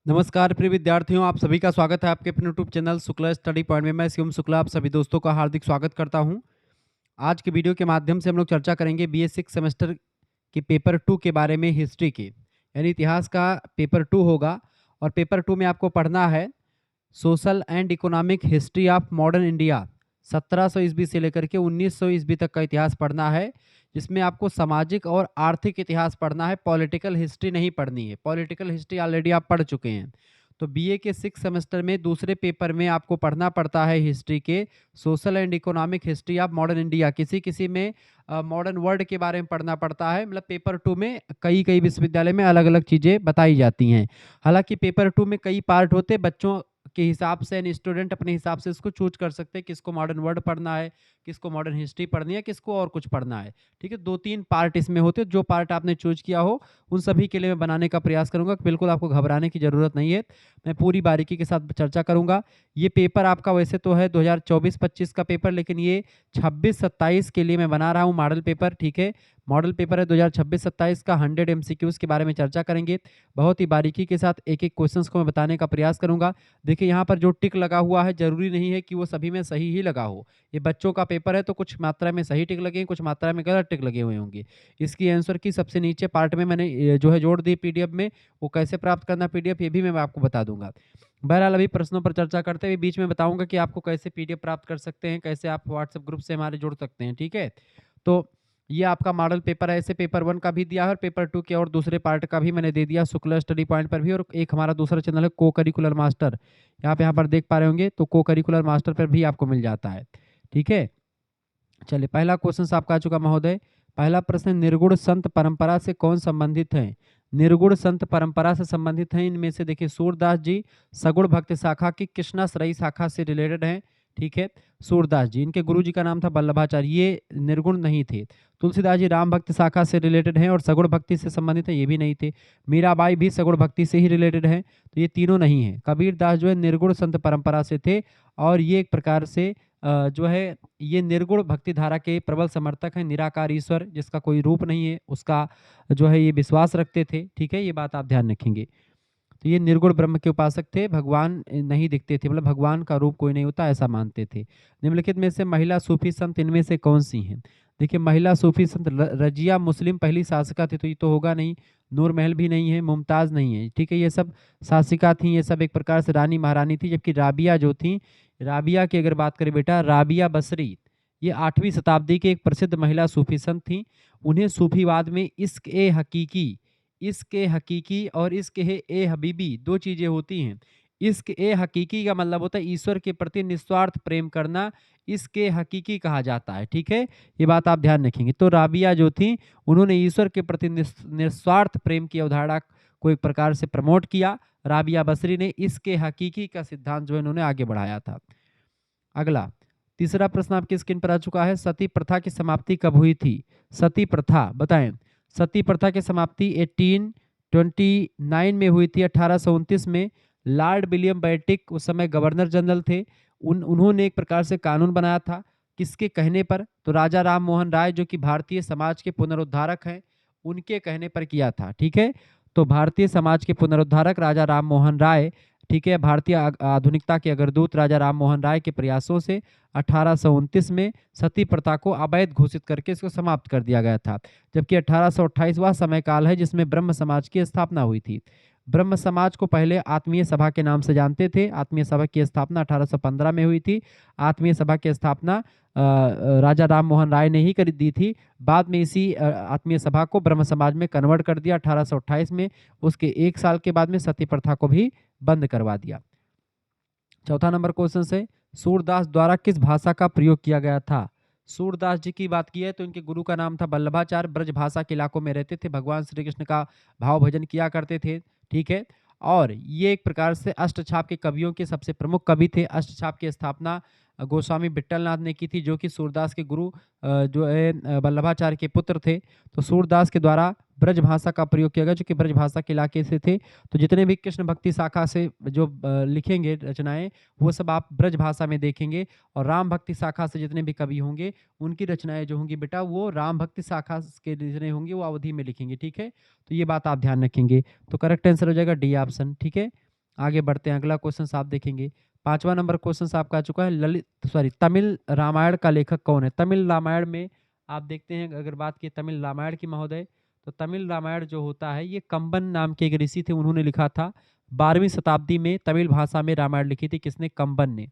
नमस्कार प्रिय विद्यार्थियों, आप सभी का स्वागत है आपके अपने YouTube channel Shukla study point में। मैं शिवम शुक्ला आप सभी दोस्तों का हार्दिक स्वागत करता हूं। आज के वीडियो के माध्यम से हम लोग चर्चा करेंगे बीए 6 सेमेस्टर के पेपर 2 के बारे में, हिस्ट्री के यानी इतिहास का पेपर 2 होगा। और पेपर 2 में आपको पढ़ना है social and economic history of modern India. 1700 ईस्वी से लेकर के 1900 ईस्वी तक का इतिहास पढ़ना है, जिसमें आपको सामाजिक और आर्थिक इतिहास पढ़ना है। पॉलिटिकल हिस्ट्री नहीं पढ़नी है। पॉलिटिकल हिस्ट्री ऑलरेडी आप पढ़ चुके हैं। तो बीए के 6 सेमेस्टर में दूसरे पेपर में आपको पढ़ना पड़ता है हिस्ट्री के social and economic history of modern India. किसी किसी में मॉडर्न वर्ल्ड के बारे में पढ़ना पड़ता है। मतलब पेपर 2 में कई कई विश्वविद्यालय में अलग अलग चीज़ें बताई जाती हैं। हालांकि पेपर 2 में कई पार्ट होते हैं, बच्चों के हिसाब से यानी स्टूडेंट अपने हिसाब से इसको चूज कर सकते हैं, किसको मॉडर्न वर्ड पढ़ना है, किसको मॉडर्न हिस्ट्री पढ़नी है, किसको और कुछ पढ़ना है। ठीक है, 2-3 पार्ट इसमें होते हैं। जो पार्ट आपने चूज किया हो उन सभी के लिए मैं बनाने का प्रयास करूंगा। बिल्कुल आपको घबराने की जरूरत नहीं है, मैं पूरी बारीकी के साथ चर्चा करूंगा। ये पेपर आपका वैसे तो है 2024-25 का पेपर, लेकिन ये 26-27 के लिए मैं बना रहा हूँ मॉडल पेपर। ठीक है, मॉडल पेपर है 2026-27 का। 100 एमसीक्यूज के बारे में चर्चा करेंगे। बहुत ही बारीकी के साथ एक एक क्वेश्चंस को मैं बताने का प्रयास करूंगा। देखिए यहाँ पर जो टिक लगा हुआ है, जरूरी नहीं है कि वो सभी में सही ही लगा हो। ये बच्चों का पेपर है तो कुछ मात्रा में सही टिक लगे, कुछ मात्रा में गलत टिक लगे हुए होंगे। इसकी आंसर की सबसे नीचे पार्ट में मैंने जो है जोड़ दी पीडीएफ में। वो कैसे प्राप्त करना पीडीएफ ये भी मैं आपको बता दूंगा। बहरहाल अभी प्रश्नों पर चर्चा करते हुए बीच में बताऊंगा कि आपको कैसे पीडीएफ प्राप्त कर सकते हैं, कैसे आप व्हाट्सएप ग्रुप से हमारे जुड़ सकते हैं। ठीक है, तो ये आपका मॉडल पेपर है। ऐसे पेपर 1 का भी दिया है और पेपर 2 के और दूसरे पार्ट का भी मैंने दे दिया शुक्ला स्टडी पॉइंट पर भी। और एक हमारा दूसरा चैनल है को करिकुलर मास्टर, यहाँ पर देख पा रहे होंगे, तो को करिकुलर मास्टर पर भी आपको मिल जाता है। ठीक है, चलिए पहला क्वेश्चन आपका आ चुका महोदय। पहला प्रश्न, निर्गुण संत परंपरा से कौन संबंधित है? निर्गुण संत परंपरा से संबंधित हैं इनमें से देखिए सूरदास जी सगुण भक्ति शाखा की कृष्णाश्रयी शाखा से रिलेटेड हैं। ठीक है, सूरदास जी, इनके गुरु जी का नाम था वल्लभाचार्य, ये निर्गुण नहीं थे। तुलसीदास जी राम भक्ति शाखा से रिलेटेड हैं और सगुण भक्ति से संबंधित है, ये भी नहीं थे। मीराबाई भी सगुण भक्ति से ही रिलेटेड हैं, तो ये तीनों नहीं है। कबीर दास जो है निर्गुण संत परंपरा से थे और ये एक प्रकार से जो है ये निर्गुण भक्ति धारा के प्रबल समर्थक हैं। निराकार ईश्वर जिसका कोई रूप नहीं है उसका जो है ये विश्वास रखते थे। ठीक है, ये बात आप ध्यान रखेंगे। तो ये निर्गुण ब्रह्म के उपासक थे, भगवान नहीं दिखते थे, मतलब भगवान का रूप कोई नहीं होता ऐसा मानते थे। निम्नलिखित में से महिला सूफी संत इनमें से कौन सी हैं? देखिए महिला सूफी संत रजिया मुस्लिम पहली शासिका थी, तो ये तो होगा नहीं। नूर महल भी नहीं है, मुमताज नहीं है। ठीक है, ये सब शासिका थी, ये सब एक प्रकार से रानी महारानी थी। जबकि राबिया जो थी, राबिया की अगर बात करें बेटा, राबिया बसरी, ये 8वीं शताब्दी के एक प्रसिद्ध महिला सूफी संत थी। उन्हें सूफीवाद में इश्क ए हकीकी और इश्क ए हबीबी दो चीजें होती हैं। इश्क ए हकीकी का मतलब होता है ईश्वर के प्रति निस्वार्थ प्रेम करना, इश्क ए हकीकी कहा जाता है। ठीक है, ये बात आप ध्यान रखेंगे। तो राबिया जो थी उन्होंने ईश्वर के प्रति निस्वार्थ प्रेम की अवधारणा को एक प्रकार से प्रमोट किया। राबिया बसरी ने इश्क ए हकीकी का सिद्धांत जो है उन्होंने आगे बढ़ाया था। अगला तीसरा प्रश्न आपकी स्क्रीन पर आ चुका है। सती प्रथा की समाप्ति कब हुई थी? सती प्रथा बताएं। सती प्रथा की समाप्ति 1829 में हुई थी, 1829 में। लॉर्ड विलियम बेंटिक उस समय गवर्नर जनरल थे। उन्होंने एक प्रकार से कानून बनाया था। किसके कहने पर? तो राजा राम मोहन राय जो कि भारतीय समाज के पुनरुद्धारक हैं, उनके कहने पर किया था। ठीक है, तो भारतीय समाज के पुनरुद्धारक राजा राम मोहन राय, ठीक है, भारतीय आधुनिकता के अग्रदूत राजा राम मोहन राय के प्रयासों से 1829 में सती प्रथा को अवैध घोषित करके इसको समाप्त कर दिया गया था। जबकि 1828 वह समय काल है जिसमें ब्रह्म समाज की स्थापना हुई थी। ब्रह्म समाज को पहले आत्मीय सभा के नाम से जानते थे। आत्मीय सभा की स्थापना 1815 में हुई थी। आत्मीय सभा की स्थापना राजा राम मोहन राय ने ही कर दी थी। बाद में इसी आत्मीय सभा को ब्रह्म समाज में कन्वर्ट कर दिया 1828 में। उसके एक साल के बाद में सती प्रथा को भी बंद करवा दिया। चौथा नंबर क्वेश्चन से, सूरदास द्वारा किस भाषा का प्रयोग किया गया था? सूरदास जी की बात की है तो इनके गुरु का नाम था वल्लभाचार्य। ब्रज भाषा के इलाकों में रहते थे, भगवान श्री कृष्ण का भाव भजन किया करते थे। ठीक है, और ये एक प्रकार से अष्टछाप के कवियों के सबसे प्रमुख कवि थे। अष्टछाप की स्थापना गोस्वामी विट्ठलनाथ ने की थी, जो कि सूरदास के गुरु जो है वल्लभाचार्य के पुत्र थे। तो सूरदास के द्वारा ब्रज भाषा का प्रयोग किया गया, जो कि ब्रज भाषा के इलाके से थे। तो जितने भी कृष्ण भक्ति शाखा से जो लिखेंगे रचनाएं, वो सब आप ब्रज भाषा में देखेंगे। और राम भक्ति शाखा से जितने भी कवि होंगे, उनकी रचनाएं जो होंगी बेटा, वो राम भक्ति शाखा के जितने होंगे वो अवधि में लिखेंगे। ठीक है, तो ये बात आप ध्यान रखेंगे। तो करेक्ट आंसर हो जाएगा डी ऑप्शन। ठीक है, आगे बढ़ते हैं, अगला क्वेश्चन आप देखेंगे। 5वां नंबर क्वेश्चन आपका आ चुका है, तमिल रामायण का लेखक कौन है? तमिल रामायण में आप देखते हैं, अगर बात की तमिल रामायण की महोदय, तो तमिल रामायण जो होता है ये कंबन नाम के एक ऋषि थे, उन्होंने लिखा था। 12वीं शताब्दी में तमिल भाषा में रामायण लिखी थी, किसने? कंबन ने,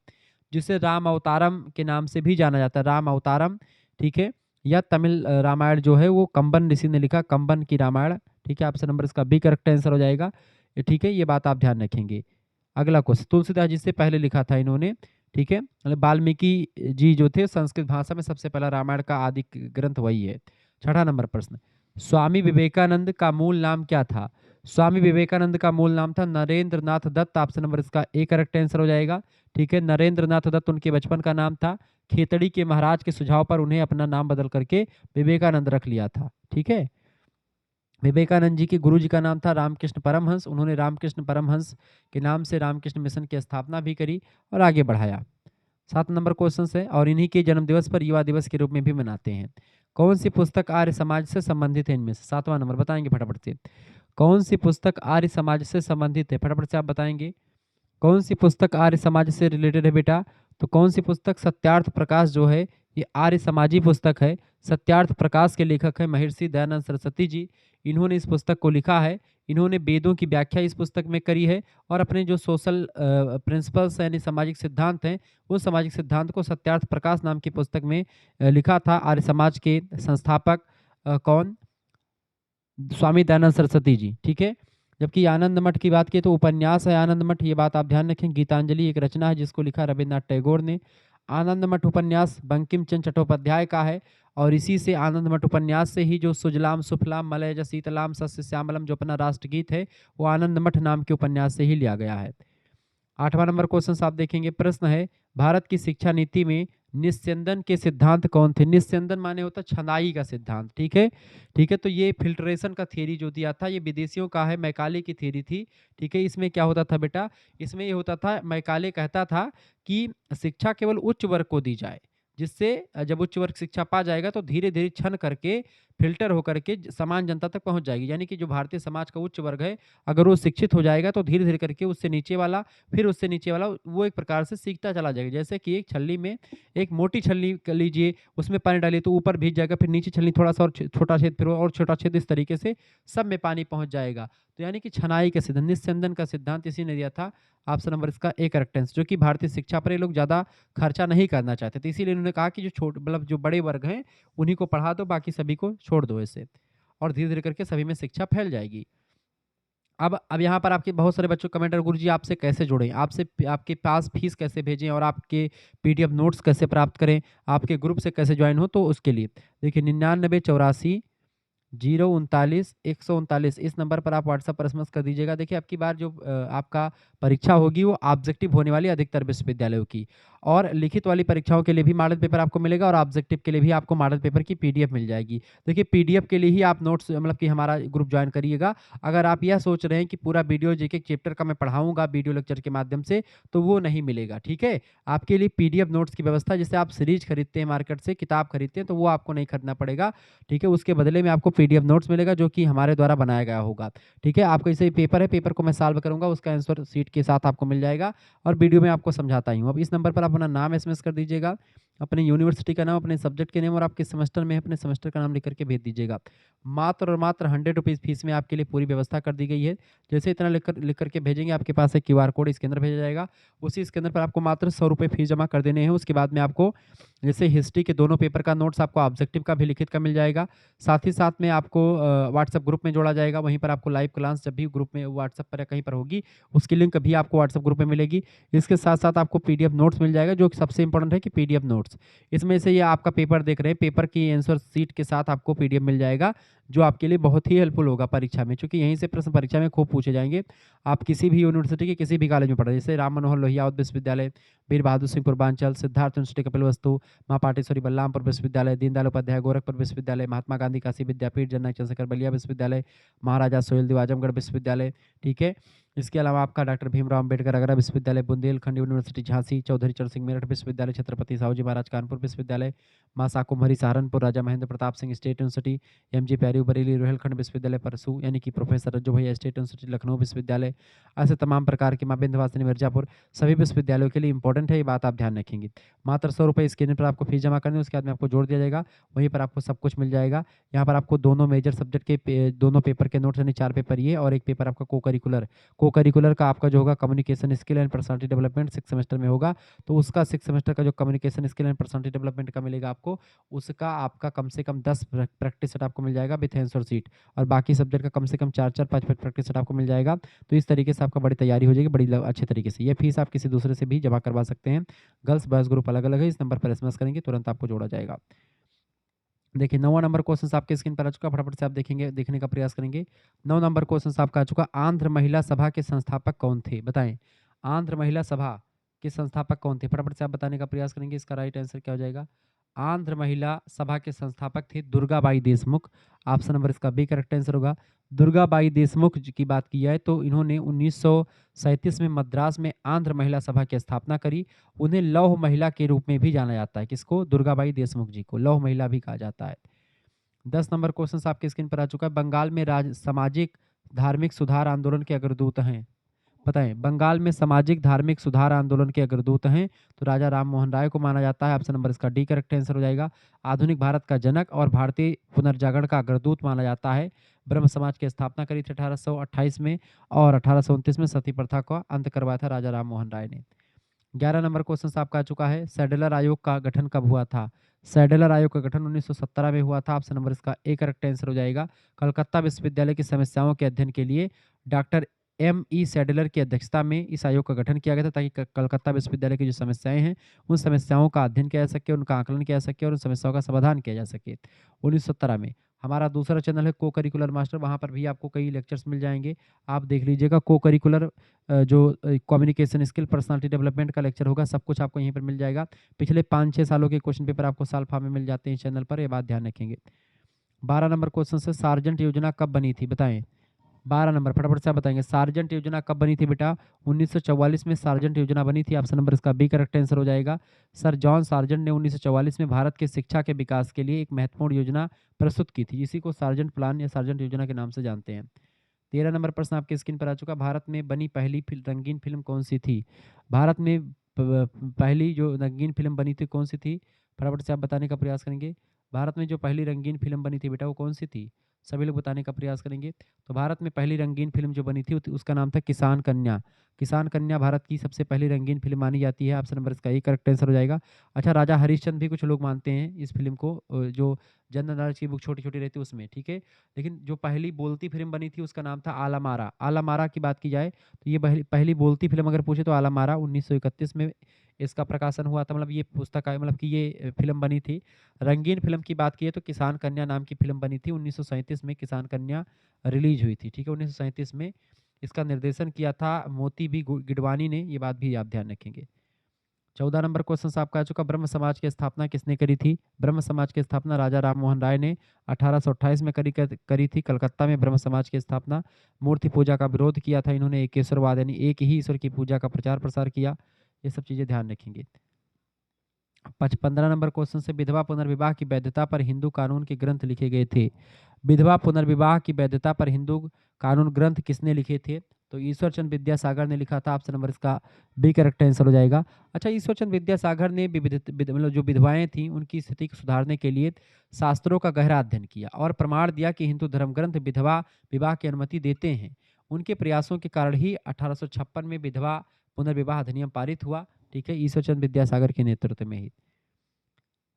जिसे राम अवतारम के नाम से भी जाना जाता है, राम अवतारम। ठीक है, यह तमिल रामायण जो है वो कंबन ऋषि ने लिखा, कंबन की रामायण। ठीक है, ऑप्शन नंबर इसका बी करेक्ट आंसर हो जाएगा। ठीक है, ये बात आप ध्यान रखेंगे। अगला क्वेश्चन, तुलसीदास जी से पहले लिखा था इन्होंने। ठीक है, मतलब वाल्मीकि जी जो थे संस्कृत भाषा में सबसे पहला रामायण का आदि ग्रंथ वही है। 6ठा नंबर प्रश्न, स्वामी विवेकानंद का मूल नाम क्या था? स्वामी विवेकानंद का मूल नाम था नरेंद्र नाथ दत्त, ऑप्शन नंबर इसका ए करेक्ट आंसर हो जाएगा। ठीक है, नरेंद्र नाथ दत्त उनके बचपन का नाम था। खेतड़ी के महाराज के सुझाव पर उन्हें अपना नाम बदल करके विवेकानंद रख लिया था। ठीक है, विवेकानंद जी के गुरु जी का नाम था रामकृष्ण परमहंस, उन्होंने रामकृष्ण परमहंस के नाम से रामकृष्ण मिशन की स्थापना भी करी और आगे बढ़ाया। 7 नंबर क्वेश्चन है, और इन्हीं के जन्म दिवस पर युवा दिवस के रूप में भी मनाते हैं। कौन सी पुस्तक आर्य समाज से संबंधित है? इनमें से 7वां नंबर बताएंगे फटाफट से। कौन सी पुस्तक आर्य समाज से संबंधित है? फटाफट से आप बताएंगे कौन सी पुस्तक आर्य समाज से रिलेटेड है बेटा? तो कौन सी पुस्तक? सत्यार्थ प्रकाश जो है ये आर्य समाजी पुस्तक है। सत्यार्थ प्रकाश के लेखक है महर्षि दयानंद सरस्वती जी, इन्होंने इस पुस्तक को लिखा है। इन्होंने वेदों की व्याख्या इस पुस्तक में करी है और अपने जो सोशल प्रिंसिपल्स यानी सामाजिक सिद्धांत हैं, उस सामाजिक सिद्धांत को सत्यार्थ प्रकाश नाम की पुस्तक में लिखा था। आर्य समाज के संस्थापक कौन? स्वामी दयानंद सरस्वती जी। ठीक है, जबकि आनंद मठ की बात की तो उपन्यास है आनंद मठ, ये बात आप ध्यान रखें। गीतांजलि एक रचना है जिसको लिखा रविन्द्रनाथ टैगोर ने। आनंद मठ उपन्यास बंकिम चंद्र चट्टोपाध्याय का है, और इसी से आनंद मठ उपन्यास से ही जो सुजलाम सुफलाम मलयज शीतलाम सस्य श्यामलम जो अपना राष्ट्रगीत है वो आनंद मठ नाम के उपन्यास से ही लिया गया है। 8वां नंबर क्वेश्चन आप देखेंगे, प्रश्न है भारत की शिक्षा नीति में निस्यंदन के सिद्धांत कौन थे? निस्यंदन माने होता है छनाई का सिद्धांत। ठीक है, ठीक है, तो ये फिल्ट्रेशन का थ्योरी जो दिया था ये विदेशियों का है, मैकाले की थ्योरी थी। ठीक है, इसमें क्या होता था बेटा? इसमें ये होता था, मैकाले कहता था कि शिक्षा केवल उच्च वर्ग को दी जाए, जिससे जब उच्च वर्ग शिक्षा पा जाएगा तो धीरे धीरे छन करके फिल्टर होकर के समान जनता तक पहुंच जाएगी। यानी कि जो भारतीय समाज का उच्च वर्ग है अगर वो शिक्षित हो जाएगा तो धीरे धीरे करके उससे नीचे वाला, फिर उससे नीचे वाला, वो एक प्रकार से सीखता चला जाएगा। जैसे कि एक छल्ली में, एक मोटी छल्ली कर लीजिए, उसमें पानी डालिए तो ऊपर भीग जाएगा, फिर नीचे छलनी थोड़ा सा और छोटा छेद, फिर और छोटा छेद, इस तरीके से सब में पानी पहुंच जाएगा। तो यानी कि छनाई का सिद्धांत, निस्यंदन का सिद्धांत इसी ने दिया था। ऑप्शन नंबर इसका ए करेक्ट आंसर, जो कि भारतीय शिक्षा पर ये लोग ज़्यादा खर्चा नहीं करना चाहते थे, इसीलिए उन्होंने कहा कि जो मतलब जो बड़े वर्ग हैं उन्हीं को पढ़ा दो, बाकी सभी को छोड़ दो ऐसे, और धीरे धीरे करके सभी में शिक्षा फैल जाएगी। अब यहाँ पर आपके बहुत सारे बच्चों कमेंटर, गुरुजी आपसे कैसे जुड़ें, आपसे आपके पास फीस कैसे भेजें और आपके पीडीएफ नोट्स कैसे प्राप्त करें, आपके ग्रुप से कैसे ज्वाइन हो, तो उसके लिए देखिए 9984 039 139 इस नंबर पर आप व्हाट्सएप पर एसएमएस कर दीजिएगा। देखिए आपकी बार जो आपका परीक्षा होगी वो ऑब्जेक्टिव होने वाली अधिकतर विश्वविद्यालयों की, और लिखित वाली परीक्षाओं के लिए भी मॉडल पेपर आपको मिलेगा और ऑब्जेक्टिव के लिए भी आपको मॉडल पेपर की पीडीएफ मिल जाएगी। देखिए पीडीएफ के लिए ही आप नोट्स मतलब कि हमारा ग्रुप ज्वाइन करिएगा। अगर आप यह सोच रहे हैं कि पूरा वीडियो एक चैप्टर का मैं पढ़ाऊंगा वीडियो लेक्चर के माध्यम से, तो वो नहीं मिलेगा। ठीक है, आपके लिए पीडीएफ नोट्स की व्यवस्था, जैसे आप सीरीज खरीदते हैं मार्केट से, किताब खरीदते हैं, तो वो आपको नहीं खरीदना पड़ेगा। ठीक है, उसके बदले में आपको पीडीएफ नोट्स मिलेगा जो कि हमारे द्वारा बनाया गया होगा। ठीक है, आपको जैसे पेपर है, पेपर को मैं सॉल्व करूंगा, उसका आंसर सीट के साथ आपको मिल जाएगा और वीडियो में आपको समझाता ही हूँ। अब इस नंबर पर आप अपना नाम एसएमएस कर दीजिएगा, अपने यूनिवर्सिटी का नाम, अपने सब्जेक्ट के नाम और आपके सेमेस्टर में अपने सेमेस्टर का नाम लिख करके भेज दीजिएगा। मात्र और मात्र 100 रुपीज़ फीस में आपके लिए पूरी व्यवस्था कर दी गई है। जैसे इतना लिख करके भेजेंगे, आपके पास एक क्यूआर कोड इसके अंदर भेजा जाएगा, उसी इसके अंदर पर आपको मात्र 100 रुपये फीस जमा कर देने हैं। उसके बाद में आपको जैसे हिस्ट्री के दोनों पेपर का नोट्स आपको ऑब्जेक्टिव का भी लिखित का मिल जाएगा। साथ ही साथ में आपको व्हाट्सएप ग्रुप में जोड़ा जाएगा, वहीं पर आपको लाइव क्लास जब भी ग्रुप में व्हाट्सएप पर या कहीं पर होगी उसकी लिंक भी आपको व्हाट्सएप ग्रुप में मिलेगी। इसके साथ साथ आपको पीडीएफ नोट्स मिल जाएगा, जो सबसे इंपॉर्टेंट है कि पीडीएफ नोट्स, इसमें से ये आपका पेपर देख रहे हैं, पेपर की आंसर सीट के साथ आपको पीडीएफ मिल जाएगा, जो आपके लिए बहुत ही हेल्पफुल होगा परीक्षा में, क्योंकि यहीं से प्रश्न परीक्षा में खूब पूछे जाएंगे। आप किसी भी यूनिवर्सिटी के किसी भी कॉलेज में पढ़ रहे, जैसे राम मनोहर लोहिया विश्वविद्यालय, वीर बहादुर सिंह पूर्वांचल, सिद्धार्थ यूनिवर्सिटी कपिलवस्तु, माँ पाटेश्वरी बलरामपुर विश्वविद्यालय, दीनदयाल उपाध्याय गोरखपुर विश्वविद्यालय, महात्मा गांधी काशी विद्यापीठ, जननायक चंद्रशेखर बलिया विश्वविद्यालय, महाराजा सोहेलदेव आजमगढ़ विश्वविद्यालय। ठीक है, इसके अलावा आपका डॉक्टर भीमराव अंबेडकर अगरा विश्वविद्यालय, बुंदेलखंड यूनिवर्सिटी झांसी, चौधरी चरण सिंह मेरठ विश्वविद्यालय, छत्रपति साहू जी महाराज कानपुर विश्वविद्यालय, Maa Shakumbhari Saharanpur, Raja Mahendra Pratap Singh state university, MG पैरी बरेली रोहिलखंड विश्वविद्यालय परसू यानी कि प्रोफेसर रज्जू भैया स्टेट यूनिवर्सिटी लखनऊ विश्वविद्यालय, ऐसे तमाम प्रकार के, मां विंध्यवासिनी मिर्जापुर, सभी विश्वविद्यालयों के लिए इंपॉर्टेंट है, ये बात आप ध्यान रखेंगे। मात्र 100 रुपये स्क्रीन पर आपको फीस जमा करनी है, उसके बाद में आपको जोड़ दिया जाएगा, वहीं पर आपको सब कुछ मिल जाएगा। यहाँ पर आपको दोनों मेजर सब्जेक्ट के दोनों पेपर के नोट्स यानी 4 पेपर ये और एक पेपर आपका को करिकुलर का आपका जो होगा communication skill and personality development 6 semester में होगा, तो उसका 6 सेमेस्टर का जो communication skill and personality development का मिलेगा आपको, उसका आपका कम से कम 10 प्रैक्टिस सेट आपको मिल जाएगा विथ आंसर शीट, और बाकी सब्जेक्ट का कम से कम 4-4 5-5 प्रैक्टिस सेट आपको मिल जाएगा। तो इस तरीके से आपका बड़ी तैयारी हो जाएगी, बड़ी अच्छे तरीके से। ये फीस आप किसी दूसरे से भी जमा करवा सकते हैं। गर्ल्स बॉयज़ ग्रुप अलग-अलग है। इस नंबर पर एसएमएस करेंगे, तुरंत आपको जोड़ा जाएगा। देखिए 9वां नंबर क्वेश्चन आपके स्क्रीन पर आ चुका, फटाफट से आप देखेंगे, देखने का प्रयास करेंगे। 9 नंबर क्वेश्चन आपका आ चुका, आंध्र महिला सभा के संस्थापक कौन थे? बताएं, आंध्र महिला सभा के संस्थापक कौन थे? फटाफट से आप बताने का प्रयास करेंगे, इसका राइट आंसर क्या हो जाएगा? आंध्र महिला सभा के संस्थापक थे दुर्गाबाई देशमुख। ऑप्शन नंबर इसका बी करेक्ट आंसर होगा। दुर्गाबाई देशमुख की बात की जाए तो इन्होंने 1937 में मद्रास में आंध्र महिला सभा की स्थापना करी। उन्हें लौह महिला के रूप में भी जाना जाता है। किसको? दुर्गाबाई देशमुख जी को लौह महिला भी कहा जाता है। 10 नंबर क्वेश्चन आपके स्क्रीन पर आ चुका है, बंगाल में सामाजिक धार्मिक सुधार आंदोलन के अग्रदूत हैं। बताएं, बंगाल में सामाजिक धार्मिक सुधार आंदोलन के अग्रदूत हैं तो राजा राम मोहन राय को माना जाता है। ऑप्शन नंबर इसका डी करेक्ट आंसर हो जाएगा। आधुनिक भारत का जनक और भारतीय पुनर्जागरण का अग्रदूत माना जाता है। ब्रह्म समाज की स्थापना करी थी 1828 में और 1829 में सती प्रथा का अंत करवाया था राजा राम मोहन राय ने। 11 नंबर क्वेश्चन आपका आ चुका है, सैडलर आयोग का गठन कब हुआ था? सैडलर आयोग का गठन 1917 में हुआ था। ऑप्शन नंबर इसका ए करेक्ट आंसर हो जाएगा। कलकत्ता विश्वविद्यालय की समस्याओं के अध्ययन के लिए डॉक्टर M.E. सैडलर की अध्यक्षता में इस आयोग का गठन किया गया था ताकि कलकत्ता विश्वविद्यालय की जो समस्याएं हैं उन समस्याओं का अध्ययन किया जा सके, उनका आकलन किया जा सके और उन समस्याओं का समाधान किया जा सके। 1917 में हमारा दूसरा चैनल है को करिकुलर मास्टर, वहाँ पर भी आपको कई लेक्चर्स मिल जाएंगे, आप देख लीजिएगा। को करिकुलर जो कम्युनिकेशन स्किल पर्सनालिटी डेवलपमेंट का लेक्चर होगा, सब कुछ आपको यहीं पर मिल जाएगा। पिछले 5-6 सालों के क्वेश्चन पेपर आपको साल फॉर्म में मिल जाते हैं चैनल पर, ये बात ध्यान रखेंगे। 12 नंबर क्वेश्चन से सार्जेंट योजना कब बनी थी? बताएं, 12 नंबर फटाफट से आप बताएंगे, सार्जेंट योजना कब बनी थी बेटा? 1944 में सार्जेंट योजना बनी थी। ऑप्शन नंबर इसका बी करेक्ट आंसर हो जाएगा। सर जॉन सार्जेंट ने 1944 में भारत के शिक्षा के विकास के लिए एक महत्वपूर्ण योजना प्रस्तुत की थी, इसी को सार्जेंट प्लान या सार्जेंट योजना के नाम से जानते हैं। 13 नंबर प्रश्न आपके स्क्रीन पर आ चुका, भारत में बनी पहली रंगीन फिल्म कौन सी थी? भारत में पहली जो रंगीन फिल्म बनी थी कौन सी थी? फटाफट से आप बताने का प्रयास करेंगे। भारत में जो पहली रंगीन फिल्म बनी थी बेटा वो कौन सी थी? सभी लोग बताने का प्रयास करेंगे। तो भारत में पहली रंगीन फिल्म जो बनी थी उसका नाम था किसान कन्या। किसान कन्या भारत की सबसे पहली रंगीन फिल्म मानी जाती है। ऑप्शन नंबर इसका ये करेक्ट आंसर हो जाएगा। अच्छा, राजा हरिश्चंद्र भी कुछ लोग मानते हैं इस फिल्म को, जो जनरल नॉलेज की बुक छोटी छोटी रहती है उसमें, ठीक है। लेकिन जो पहली बोलती फिल्म बनी थी उसका नाम था आला मारा। आला मारा की बात की जाए तो ये पहली बोलती फिल्म अगर पूछे तो आला मारा 1931 में इसका प्रकाशन हुआ था, मतलब ये पुस्तक है, मतलब कि ये फिल्म बनी थी। रंगीन फिल्म की बात की है तो किसान कन्या नाम की फिल्म बनी थी 1937 में, किसान कन्या रिलीज हुई थी, ठीक है, 1937 में। इसका निर्देशन किया था मोती बी गिडवानी ने, ये बात भी आप ध्यान रखेंगे। 14 नंबर क्वेश्चन आपका आ चुका, ब्रह्म समाज की स्थापना किसने करी थी? ब्रह्म समाज की स्थापना राजा राम मोहन राय ने 1828 में करी थी। कलकत्ता में ब्रह्म समाज की स्थापना, मूर्ति पूजा का विरोध किया था इन्होंने, एकेश्वरवाद यानी एक ही ईश्वर की पूजा का प्रचार प्रसार किया। ये सब चीजें ध्यान रखेंगे। 15 नंबर क्वेश्चन से विधवा पुनर्विवाह की वैधता पर हिंदू कानून के ग्रंथ लिखे गए थे। विधवा पुनर्विवाह की वैधता पर हिंदू कानून ग्रंथ किसने लिखे थे? तो ईश्वरचंद विद्यासागर ने लिखा था। ऑप्शन नंबर इसका बी करेक्ट आंसर हो जाएगा। अच्छा, ईश्वरचंद विद्यासागर ने मतलब जो विधवाएं थी उनकी स्थिति को सुधारने के लिए शास्त्रों का गहरा अध्ययन किया और प्रमाण दिया कि हिंदू धर्म ग्रंथ विधवा विवाह की अनुमति देते हैं। उनके प्रयासों के कारण ही 1856 में विधवा पुनर्विवाह अधिनियम पारित हुआ, ठीक है, ईश्वरचंद विद्यासागर के नेतृत्व में ही।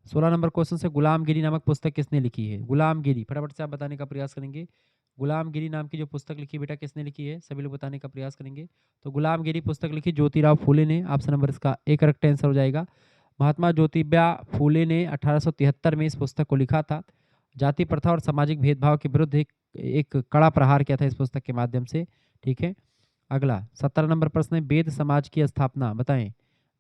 16 नंबर क्वेश्चन से गुलामगिरी नामक पुस्तक किसने लिखी है? गुलामगिरी फटाफट से आप बताने का प्रयास करेंगे। गुलामगिरी नाम की जो पुस्तक लिखी बेटा किसने लिखी है? सभी लोग बताने का प्रयास करेंगे। तो गुलामगिरी पुस्तक लिखी ज्योतिराव फूले ने। ऑप्शन नंबर इसका ए करेक्ट आंसर हो जाएगा। महात्मा ज्योतिबा फूले ने 1873 में इस पुस्तक को लिखा था। जाति प्रथा और सामाजिक भेदभाव के विरुद्ध एक कड़ा प्रहार किया था इस पुस्तक के माध्यम से, ठीक है। अगला 17 नंबर प्रश्न है, वेद समाज की स्थापना बताएं।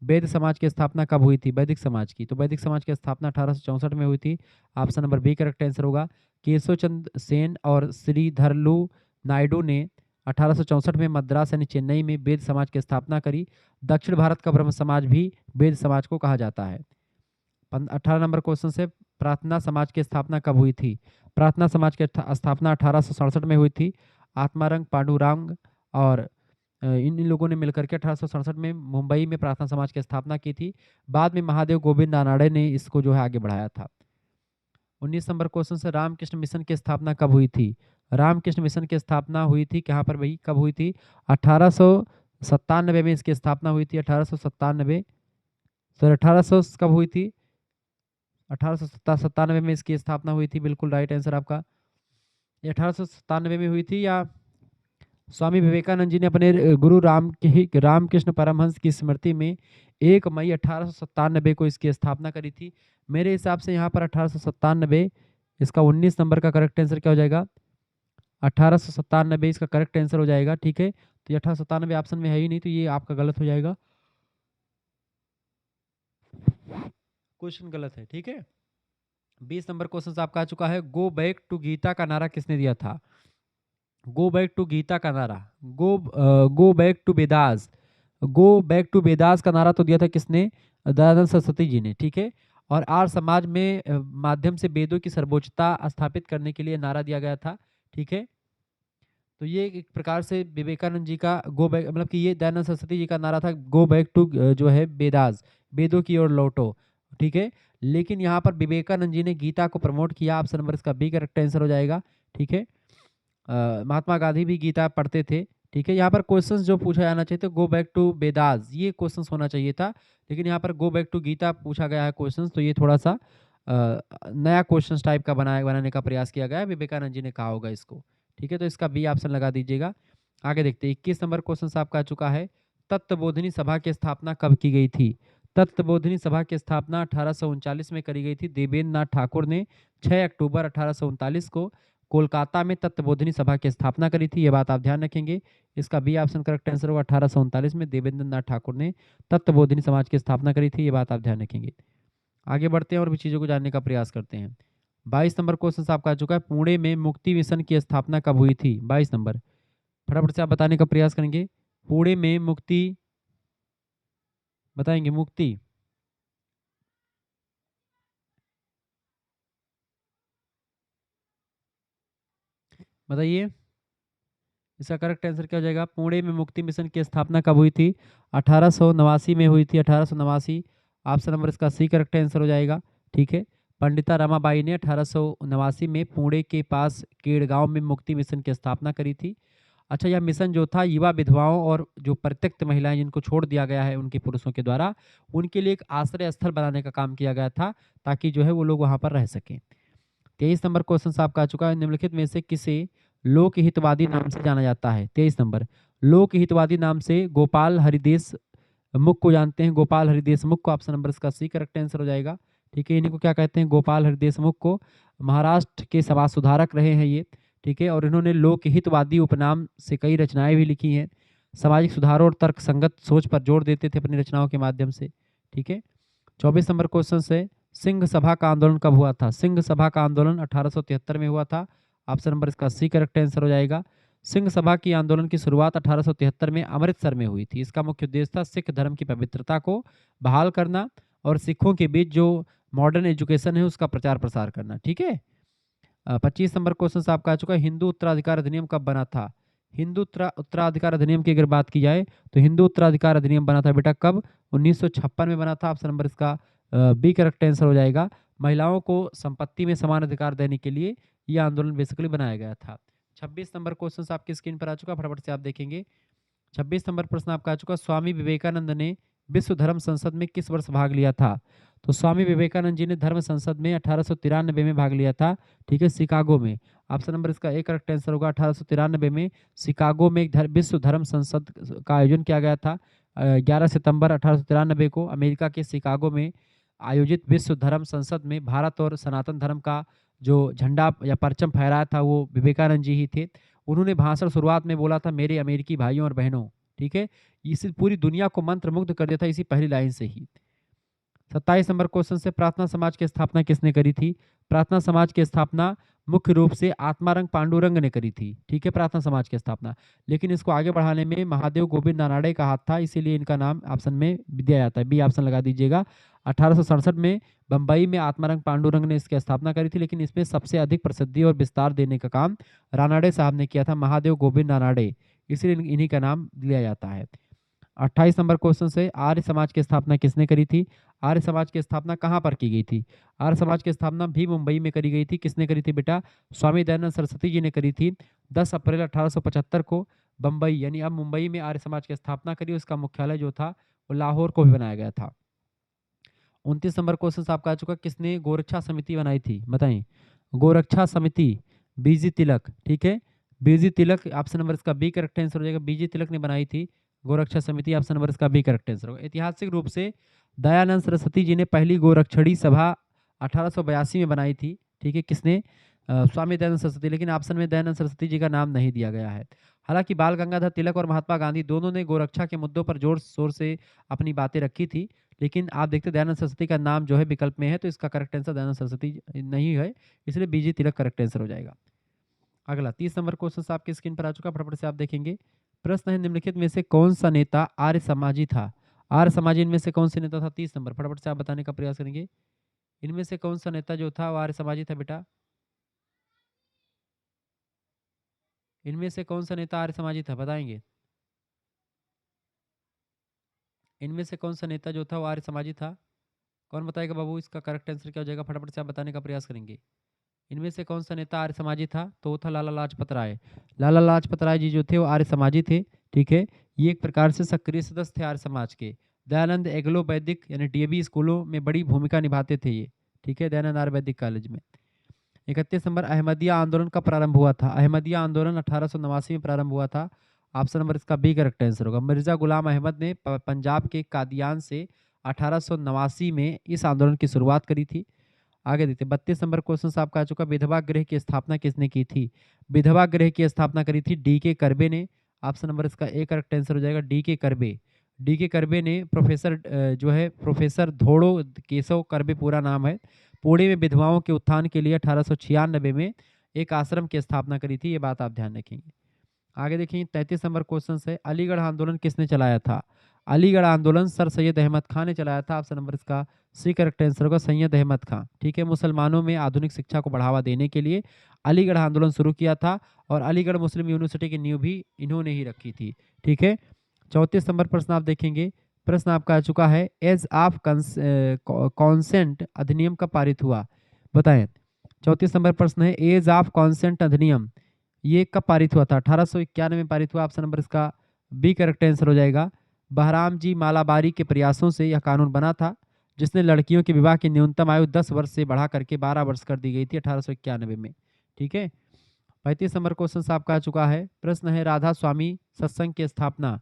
वैद्य समाज की स्थापना कब हुई थी? वैदिक समाज की। तो वैदिक समाज की स्थापना 1864 में हुई थी। Option number B correct answer होगा। केशव चंद्र सेन और श्रीधरलू नायडू ने 1864 में मद्रास यानी चेन्नई में वेद समाज की स्थापना करी। दक्षिण भारत का ब्रह्म समाज भी वेद समाज को कहा जाता है। 18 नंबर क्वेश्चन से प्रार्थना समाज की स्थापना कब हुई थी? प्रार्थना समाज की स्थापना 1867 में हुई थी। आत्मारंग पांडुरंग और इन लोगों ने मिलकर के 1867 में मुंबई में प्रार्थना समाज की स्थापना की थी। बाद में महादेव गोविंद नानाडे ने इसको जो है आगे बढ़ाया था। 19 नंबर क्वेश्चन से रामकृष्ण मिशन की स्थापना कब हुई थी? रामकृष्ण मिशन की स्थापना हुई थी कहाँ पर भाई, कब हुई थी? 1897 में इसकी स्थापना हुई थी। 1897 सर 1800 कब हुई थी? 1897 में इसकी स्थापना हुई थी। बिल्कुल राइट आंसर आपका। 1897 में हुई थी, या स्वामी विवेकानंद जी ने अपने गुरु रामकृष्ण परमहंस की स्मृति में 1 मई 1897 को इसकी स्थापना करी थी। मेरे हिसाब से यहाँ पर 1897, इसका 19 नंबर का करेक्ट आंसर क्या हो जाएगा? 1897 इसका करेक्ट आंसर हो जाएगा। ठीक है, तो ये 1897 ऑप्शन में है ही नहीं, तो ये आपका गलत हो जाएगा, क्वेश्चन गलत है। ठीक है, 20 नंबर क्वेश्चन आपका आ चुका है। गो बैक टू गीता का नारा किसने दिया था? गो बैक टू गीता का नारा, go back to Vedas, go back to Vedas का नारा तो दिया था किसने? दयानंद सरस्वती जी ने। ठीक है, और आर्य समाज में माध्यम से वेदों की सर्वोच्चता स्थापित करने के लिए नारा दिया गया था। ठीक है, तो ये एक प्रकार से विवेकानंद जी का गो बैक, मतलब कि ये दयानंद सरस्वती जी का नारा था, गो बैक टू जो है वेदास, वेदों की ओर लौटो। ठीक है, लेकिन यहाँ पर विवेकानंद जी ने गीता को प्रमोट किया। ऑप्शन नंबर इसका बी करेक्ट आंसर हो जाएगा। ठीक है, महात्मा गांधी भी गीता पढ़ते थे। ठीक है, यहाँ पर क्वेश्चंस जो पूछा जाना चाहिए तो गो बैक टू वेदास, ये क्वेश्चंस होना चाहिए था, लेकिन यहाँ पर गो बैक टू गीता पूछा गया है क्वेश्चंस, तो ये थोड़ा सा नया क्वेश्चंस टाइप का बनाने का प्रयास किया गया है, विवेकानंद जी ने कहा होगा इसको। ठीक है, तो इसका बी ऑप्शन लगा दीजिएगा। आगे देखते हैं, 21 नंबर क्वेश्चन आपका आ चुका है। तत्वबोधिनी सभा की स्थापना कब की गई थी? तत्वबोधिनी सभा की स्थापना 1839 में करी गई थी। देवेंद्र नाथ ठाकुर ने 6 अक्टूबर 1839 को कोलकाता में तत्वबोधिनी सभा की स्थापना करी थी। ये बात आप ध्यान रखेंगे। इसका बी ऑप्शन करेक्ट आंसर होगा। 1839 में देवेंद्र नाथ ठाकुर ने तत्वबोधिनी समाज की स्थापना करी थी। ये बात आप ध्यान रखेंगे। आगे बढ़ते हैं और भी चीज़ों को जानने का प्रयास करते हैं। 22 नंबर क्वेश्चन आपका आ चुका है। पुणे में मुक्ति मिशन की स्थापना कब हुई थी? 22 नंबर, फटाफट से आप बताने का प्रयास करेंगे। पुणे में मुक्ति, बताएंगे मुक्ति, बताइए इसका करेक्ट आंसर क्या हो जाएगा? पुणे में मुक्ति मिशन की स्थापना कब हुई थी? 1889 में हुई थी। 1889, ऑप्शन नंबर इसका सी करेक्ट आंसर हो जाएगा। ठीक है, पंडिता रमाबाई ने 1889 में पुणे के पास केड़गांव में मुक्ति मिशन की स्थापना करी थी। अच्छा, यह मिशन जो था युवा विधवाओं और जो परित्यक्त महिलाएं जिनको छोड़ दिया गया है उनके पुरुषों के द्वारा, उनके लिए एक आश्रय स्थल बनाने का काम किया गया था, ताकि जो है वो लोग वहां पर रह सकें। 23 नंबर क्वेश्चन आपका आ चुका है। निम्नलिखित में से किसे लोकहितवादी नाम से जाना जाता है? 23 नंबर, लोकहितवादी नाम से गोपाल हरिदेश मुख को जानते हैं। गोपाल हरिदेश मुख को, ऑप्शन नंबर इसका सी करेक्ट आंसर हो जाएगा। ठीक है, इन्हीं को क्या कहते हैं? गोपाल हरिदेश मुख को। महाराष्ट्र के समाज सुधारक रहे हैं ये। ठीक है, और इन्होंने लोकहितवादी उपनाम से कई रचनाएं भी लिखी हैं। सामाजिक सुधारों और तर्क संगत सोच पर जोर देते थे अपनी रचनाओं के माध्यम से। ठीक है, 24 नंबर क्वेश्चन से, सिंह सभा का आंदोलन कब हुआ था? सिंह सभा का आंदोलन 1873 में हुआ था। ऑप्शन नंबर इसका सी करेक्ट आंसर हो जाएगा। सिंह सभा की आंदोलन की शुरुआत 1873 में अमृतसर में हुई थी। इसका मुख्य उद्देश्य था सिख धर्म की पवित्रता को बहाल करना और सिखों के बीच जो मॉडर्न एजुकेशन है उसका प्रचार प्रसार करना। ठीक है, 25 नंबर क्वेश्चन आपका आ चुका है। हिंदू उत्तराधिकार अधिनियम कब बना था? हिंदू उत्तराधिकार अधिनियम की अगर बात की जाए तो हिंदू उत्तराधिकार अधिनियम बना था बेटा कब? 1956 में बना था। ऑप्शन नंबर इसका बी करेक्ट आंसर हो जाएगा। महिलाओं को संपत्ति में समान अधिकार देने के लिए यह आंदोलन बेसिकली बनाया गया था। 26 नंबर क्वेश्चन आपकी स्क्रीन पर आ चुका, फटाफट से आप देखेंगे। 26 नंबर प्रश्न आपका आ चुका, स्वामी विवेकानंद ने विश्व धर्म संसद में किस वर्ष भाग लिया था? तो स्वामी विवेकानंद जी ने धर्म संसद में 1893 में भाग लिया था। ठीक है, शिकागो में। ऑप्शन नंबर इसका एक करेक्ट आंसर होगा। 1893 में शिकागो में एक विश्व धर्म संसद का आयोजन किया गया था। 11 सितंबर 1893 को अमेरिका के शिकागो में आयोजित विश्व धर्म संसद में भारत और सनातन धर्म का जो झंडा या परचम फहराया था वो विवेकानंद जी ही थे। उन्होंने भाषण शुरुआत में बोला था, मेरे अमेरिकी भाइयों और बहनों। ठीक है, इसी पूरी दुनिया को मंत्रमुग्ध कर दिया था इसी पहली लाइन से ही। 27 नंबर क्वेश्चन से, प्रार्थना समाज की स्थापना किसने करी थी? प्रार्थना समाज की स्थापना मुख्य रूप से आत्मारंग पांडुरंग ने करी थी, ठीक है, प्रार्थना समाज की स्थापना। लेकिन इसको आगे बढ़ाने में महादेव गोविंद नानाडे का हाथ था, इसीलिए इनका नाम ऑप्शन में दिया जाता है, बी ऑप्शन लगा दीजिएगा। 1867 में बम्बई में आत्मारंग पांडुरंग ने इसकी स्थापना करी थी, लेकिन इसमें सबसे अधिक प्रसिद्धि और विस्तार देने का काम रानाडे साहब ने किया था, महादेव गोविंद नानाडे, इसलिए इन्हीं का नाम लिया जाता है। 28 नंबर क्वेश्चन से आर्य समाज की स्थापना किसने करी थी? आर्य समाज की स्थापना कहाँ पर की गई थी? आर्य समाज की स्थापना भी मुंबई में करी गई थी। किसने करी थी बेटा? स्वामी दयानंद सरस्वती जी ने करी थी 10 अप्रैल 1875 को बम्बई, यानी अब मुंबई में आर्य समाज की स्थापना करी। उसका मुख्यालय जो था वो लाहौर को भी बनाया गया था। 29 नंबर क्वेश्चन आपका आ चुका, किसने गोरक्षा समिति बनाई थी? बताएं। गोरक्षा समिति बीजी तिलक, ठीक है, बीजी तिलक, ऑप्शन नंबर इसका बी करेक्ट आंसर हो जाएगा। बीजी तिलक ने बनाई थी गोरक्षा समिति, ऑप्शन नंबर इसका बी करेक्ट आंसर होगा। ऐतिहासिक रूप से दयानंद सरस्वती जी ने पहली गोरक्षणी सभा 1882 में बनाई थी, ठीक है, किसने? स्वामी दयानंद सरस्वती, लेकिन ऑप्शन में दयानंद सरस्वती जी का नाम नहीं दिया गया है। हालांकि बाल गंगाधर तिलक और महात्मा गांधी दोनों ने गोरक्षा के मुद्दों पर जोर शोर से अपनी बातें रखी थी, लेकिन आप देखते दयानंद सरस्वती का नाम जो है विकल्प में है, तो इसका करेक्ट आंसर दयानंद सरस्वती नहीं है, इसलिए बीजी तिलक करेक्ट आंसर हो जाएगा। अगला 30 नंबर क्वेश्चन आपकी स्क्रीन पर आ चुका, फटाफट से आप देखेंगे। प्रश्न है, निम्नलिखित में से कौन सा नेता आर्य समाजी था? आर्य समाजी इनमें से कौन से नेता था? 30 नंबर, फटाफट से आप बताने का प्रयास करेंगे। इनमें से कौन सा नेता जो था वो आर्य समाजी था बेटा? इनमें से कौन सा नेता आर्य समाजी था, बताएंगे? इनमें से कौन सा नेता जो था वो आर्य समाजी था? कौन बताएगा बाबू? इसका करेक्ट आंसर क्या हो जाएगा? फटाफट से आप बताने का प्रयास करेंगे। इनमें से कौन सा नेता आर्य समाजी था? तो वो था लाला लाजपत राय। लाला लाजपत राय जी जो थे वो आर्य समाजी थे, ठीक है। ये एक प्रकार से सक्रिय सदस्य थे आर्य समाज के। दयानंद एग्लो वैदिक यानी डीएवी स्कूलों में बड़ी भूमिका निभाते थे ये, ठीक है, दयानंद आयुर्वेदिक कॉलेज में। 31 नंबर, अहमदिया आंदोलन कब प्रारंभ हुआ था? अहमदिया आंदोलन 1889 में प्रारंभ हुआ था, ऑप्शन नंबर इसका बी करेक्ट आंसर होगा। मिर्जा गुलाम अहमद ने पंजाब के कादियान से 1889 में इस आंदोलन की शुरुआत करी थी। आगे देखते 32 नंबर क्वेश्चन आपका आ चुका, विधवा गृह की स्थापना किसने की थी? विधवा गृह की स्थापना करी थी डी के करबे ने, ऑप्शन नंबर इसका ए करेक्ट आंसर हो जाएगा, डी के करबे। डी के करबे ने प्रोफेसर जो है प्रोफेसर धोड़ो केशव करबे पूरा नाम है, पुणे में विधवाओं के उत्थान के लिए 1896 में एक आश्रम की स्थापना करी थी, ये बात आप ध्यान रखेंगे। आगे देखिए 33 नंबर क्वेश्चन है, अलीगढ़ आंदोलन किसने चलाया था? अलीगढ़ आंदोलन सर सैयद अहमद खान ने चलाया था, ऑप्शन नंबर इसका सी करेक्ट आंसर होगा, सैयद अहमद खान, ठीक है। मुसलमानों में आधुनिक शिक्षा को बढ़ावा देने के लिए अलीगढ़ आंदोलन शुरू किया था, और अलीगढ़ मुस्लिम यूनिवर्सिटी की नींव भी इन्होंने ही रखी थी, ठीक है। 34 नंबर प्रश्न आप देखेंगे, प्रश्न आपका आ चुका है, एज ऑफ कॉन्सेंट अधिनियम कब पारित हुआ? बताएं। 34 नंबर प्रश्न है, एज ऑफ कॉन्सेंट अधिनियम ये कब पारित हुआ था? 1891 में पारित हुआ, ऑप्शन नंबर इसका बी करेक्ट आंसर हो जाएगा। बहराम जी मालाबारी के प्रयासों से यह कानून बना था, जिसने लड़कियों के विवाह की न्यूनतम आयु 10 वर्ष से बढ़ा करके 12 वर्ष कर दी गई थी 1891 में, ठीक है। 35 नंबर क्वेश्चन आपका आ चुका है, प्रश्न है, राधा स्वामी सत्संग की स्थापना,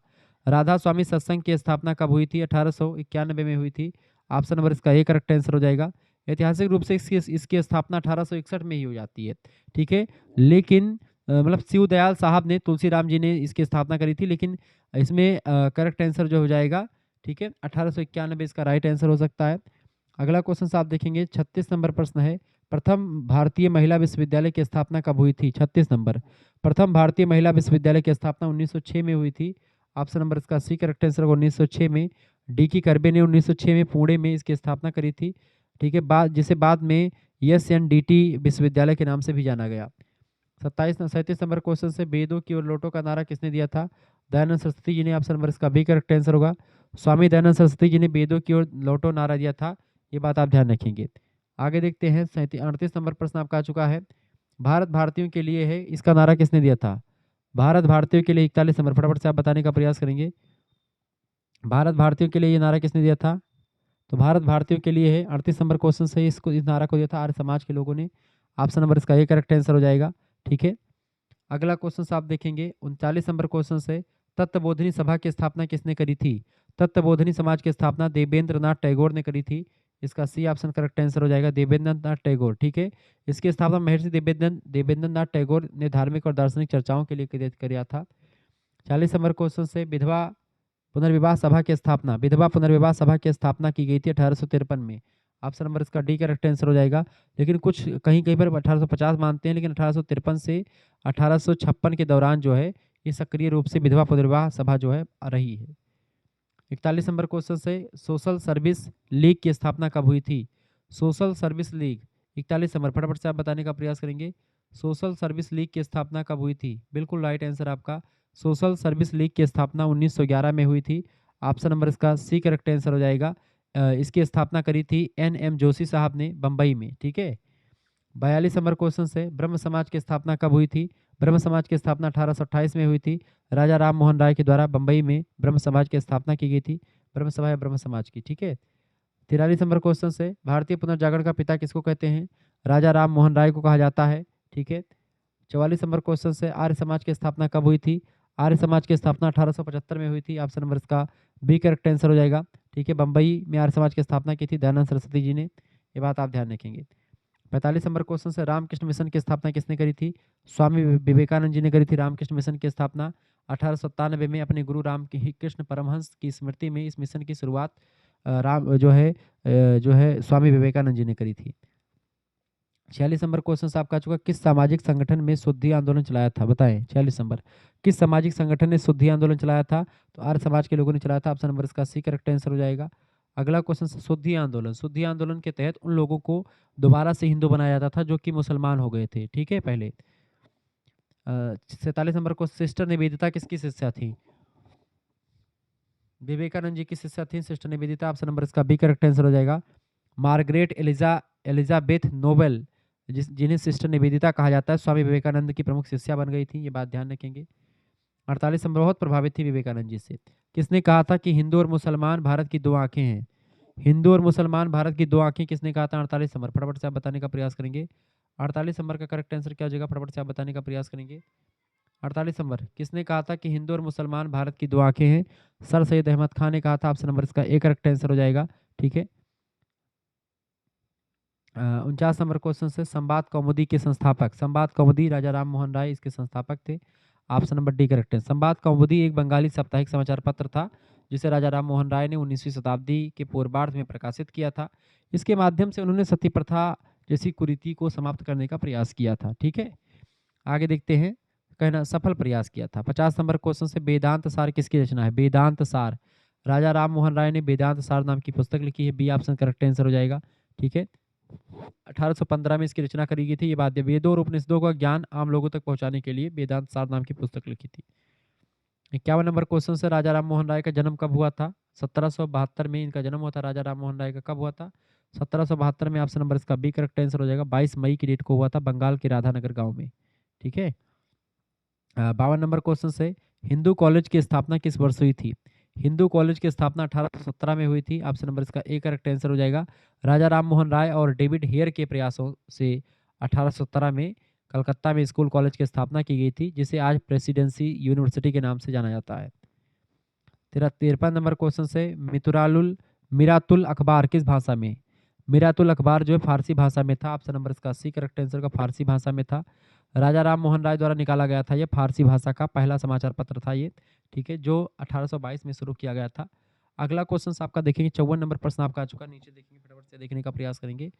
राधा स्वामी सत्संग की स्थापना कब हुई थी? 1891 में हुई थी, ऑप्शन नंबर इसका ए करेक्ट आंसर हो जाएगा। ऐतिहासिक रूप से इसकी स्थापना 1861 में ही हो जाती है, ठीक है, लेकिन मतलब शिवदयाल साहब ने, तुलसीराम जी ने इसकी स्थापना करी थी, लेकिन इसमें करेक्ट आंसर जो हो जाएगा, ठीक है, 1891 इसका राइट आंसर हो सकता है। अगला क्वेश्चन आप देखेंगे, 36 नंबर प्रश्न है, प्रथम भारतीय महिला विश्वविद्यालय की स्थापना कब हुई थी? 36 नंबर, प्रथम भारतीय महिला विश्वविद्यालय की स्थापना 1906 में हुई थी, ऑप्शन नंबर इसका सी करेक्ट आंसर होगा 1906 में। डी की करबे ने 1906 में पुणे में इसकी स्थापना करी थी, ठीक है, जिसे बाद में SNDT विश्वविद्यालय के नाम से भी जाना गया। 37 नंबर क्वेश्चन से, वेदों की ओर लौटो का नारा किसने दिया था? दयानंद सरस्वती जी ने, ऑप्शन नंबर इसका बी करेक्ट आंसर होगा। स्वामी दयानंद सरस्वती जी ने वेदों की ओर लौटो नारा दिया था, ये बात आप ध्यान रखेंगे। आगे देखते हैं 38 नंबर प्रश्न आपका आ चुका है, भारत भारतीयों के लिए है, इसका नारा किसने दिया था? भारत भारतीयों के लिए 41 नंबर, फटाफट से आप बताने का प्रयास करेंगे। भारत भारतीयों के लिए ये नारा किसने दिया था? तो भारत भारतीयों के लिए है, 38 नंबर क्वेश्चन से इसको, इस नारा को दिया था आर्य समाज के लोगों ने, ऑप्शन नंबर इसका ये करेक्ट आंसर हो जाएगा, ठीक है। अगला क्वेश्चन आप देखेंगे 39 नंबर क्वेश्चन है, तत्वबोधिनी सभा की स्थापना किसने करी थी? तत्वबोधिनी समाज की स्थापना देवेंद्र नाथ टैगोर ने करी थी, इसका सी ऑप्शन करेक्ट आंसर हो जाएगा, देवेंद्र नाथ टैगोर, ठीक है। इसकी स्थापना महर्षि देवेंद्र नाथ टैगोर ने धार्मिक और दार्शनिक चर्चाओं के लिए किया था। 40 नंबर क्वेश्चन से, विधवा पुनर्विवाह सभा की स्थापना, विधवा पुनर्विवाह सभा की स्थापना की गई थी 1853 में, ऑप्शन नंबर इसका डी करेक्ट आंसर हो जाएगा। लेकिन कुछ कहीं कहीं पर 1850 मानते हैं, लेकिन 1853 से 1856 के दौरान जो है ये सक्रिय रूप से विधवा पुनर्विवाह सभा जो है रही है। 41 नंबर क्वेश्चन से सोशल सर्विस लीग की स्थापना कब हुई थी? सोशल सर्विस लीग 41 नंबर, फटाफट से आप बताने का प्रयास करेंगे। सोशल सर्विस लीग की स्थापना कब हुई थी? बिल्कुल राइट आंसर आपका, सोशल सर्विस लीग की स्थापना 1911 में हुई थी। ऑप्शन नंबर इसका सी करेक्ट आंसर हो जाएगा। इसकी स्थापना करी थी एन जोशी साहब ने बम्बई में, ठीक है। 42 नंबर क्वेश्चन से ब्रह्म समाज की स्थापना कब हुई थी? ब्रह्म समाज की स्थापना 1828 में हुई थी। राजा राम मोहन राय के द्वारा बम्बई में ब्रह्म समाज की स्थापना की गई थी। ब्रह्म सभा या ब्रह्म समाज की, ठीक है। 43 नंबर क्वेश्चन से भारतीय पुनर्जागरण का पिता किसको कहते हैं? राजा राम मोहन राय को कहा जाता है, ठीक है। 44 नंबर क्वेश्चन से आर्य समाज की स्थापना कब हुई थी? आर्य समाज की स्थापना 1875 में हुई थी। ऑप्शन नंबर इसका बी करेक्ट आंसर हो जाएगा, ठीक है। बम्बई में आर्य समाज की स्थापना की थी दयानंद सरस्वती जी ने, ये बात आप ध्यान रखेंगे। 45 नंबर क्वेश्चन से रामकृष्ण मिशन की स्थापना किसने करी थी? स्वामी विवेकानंद जी ने करी थी रामकृष्ण मिशन की स्थापना। 1897 में अपने गुरु राम कृष्ण परमहंस की स्मृति में इस मिशन की शुरुआत राम जो है स्वामी विवेकानंद जी ने करी थी। 46 नंबर क्वेश्चन से आपका आ चुका, किस सामाजिक संगठन में शुद्धि आंदोलन चलाया था? बताएं। 46 नंबर, किस सामाजिक संगठन ने शुद्धि आंदोलन चलाया था? तो आर्य समाज के लोगों ने चलाया था। ऑप्शन नंबर इसका सी करेक्ट आंसर हो जाएगा। अगला क्वेश्चन, शुद्धि आंदोलन, शुद्धि आंदोलन के तहत उन लोगों को दोबारा से हिंदू बनाया जाता था जो कि मुसलमान हो गए थे, ठीक है पहले। 47 नंबर को, सिस्टर निवेदिता किसकी शिष्या थी? विवेकानंद जी की शिष्या थी सिस्टर निवेदिता। ऑप्शन नंबर इसका बी करेक्ट आंसर हो जाएगा। मार्गरेट एलिजाबेथ नोबेल जिन्हें सिस्टर निवेदिता कहा जाता है, स्वामी विवेकानंद की प्रमुख शिष्या बन गई थी, ये बात ध्यान रखेंगे। 48 नंबर, बहुत प्रभावित थी विवेकानंद जी से। किसने कहा था कि हिंदू और मुसलमान भारत की दो आंखें हैं? हिंदू और मुसलमान भारत की दो आंखें किसने कहा था? 48 नंबर, फटाफट से आप बताने का प्रयास करेंगे। 48 नंबर का करेक्ट आंसर क्या हो जाएगा? फटाफट से आप बताने का प्रयास करेंगे। 48 नंबर, किसने कहा था कि हिंदू और मुसलमान भारत की दो आंखें हैं? सर सैयद अहमद खान ने कहा था। ऑप्शन नंबर इसका ए करेक्ट आंसर हो जाएगा, ठीक है। 49 नंबर क्वेश्चन से संवाद कौमुदी के संस्थापक, संवाद कौमुदी राजा राम मोहन राय इसके संस्थापक थे। ऑप्शन नंबर डी करेक्ट है। संवाद कौमुदी एक बंगाली साप्ताहिक समाचार पत्र था जिसे राजा राम मोहन राय ने 19वीं शताब्दी के पूर्वार्ध में प्रकाशित किया था। इसके माध्यम से उन्होंने सती प्रथा जैसी कुरीति को समाप्त करने का प्रयास किया था, ठीक है। आगे देखते हैं, कहना सफल प्रयास किया था। 50 नंबर क्वेश्चन से वेदांत सार किसकी रचना है? वेदांत सार, राजा राम मोहन राय ने वेदांत सार नाम की पुस्तक लिखी है। बी ऑप्शन करेक्ट आंसर हो जाएगा, ठीक है। 1815 में इसकी रचना करी गई थी। ये बात, वेदों और उपनिषदों का ज्ञान आम लोगों तक पहुंचाने के लिए वेदांत सार नाम की पुस्तक लिखी थी। 51 नंबर क्वेश्चन से राजा राम मोहन राय का जन्म कब हुआ था? 1772 में इनका जन्म हुआ था। राजा राम मोहन राय का कब हुआ था? 1772 में। ऑप्शन नंबर इसका बी करेक्ट आंसर हो जाएगा। 22 मई की डेट को हुआ था बंगाल के राधानगर गांव में, ठीक है। 52 नंबर क्वेश्चन से हिंदू कॉलेज की स्थापना किस वर्ष हुई थी? हिंदू कॉलेज की स्थापना 1817 में हुई थी। ऑप्शन नंबर इसका ए करेक्ट आंसर हो जाएगा। राजा राम मोहन राय और डेविड हेयर के प्रयासों से 1817 में कलकत्ता में स्कूल कॉलेज की स्थापना की गई थी, जिसे आज प्रेसिडेंसी यूनिवर्सिटी के नाम से जाना जाता है। 53 नंबर क्वेश्चन से मिरातुल अखबार किस भाषा में? मिरातुल अखबार जो है फारसी भाषा में था। ऑप्शन नंबर इसका सी करेक्ट आंसर का फारसी भाषा में था। राजा राम मोहन राय द्वारा निकाला गया था। ये फारसी भाषा का पहला समाचार पत्र था ये, ठीक है, जो 1822 में शुरू किया गया था। अगला क्वेश्चन आपका देखेंगे, 54 नंबर प्रश्न आपका आ चुका, नीचे देखेंगे, फटाफट से देखने का प्रयास करेंगे।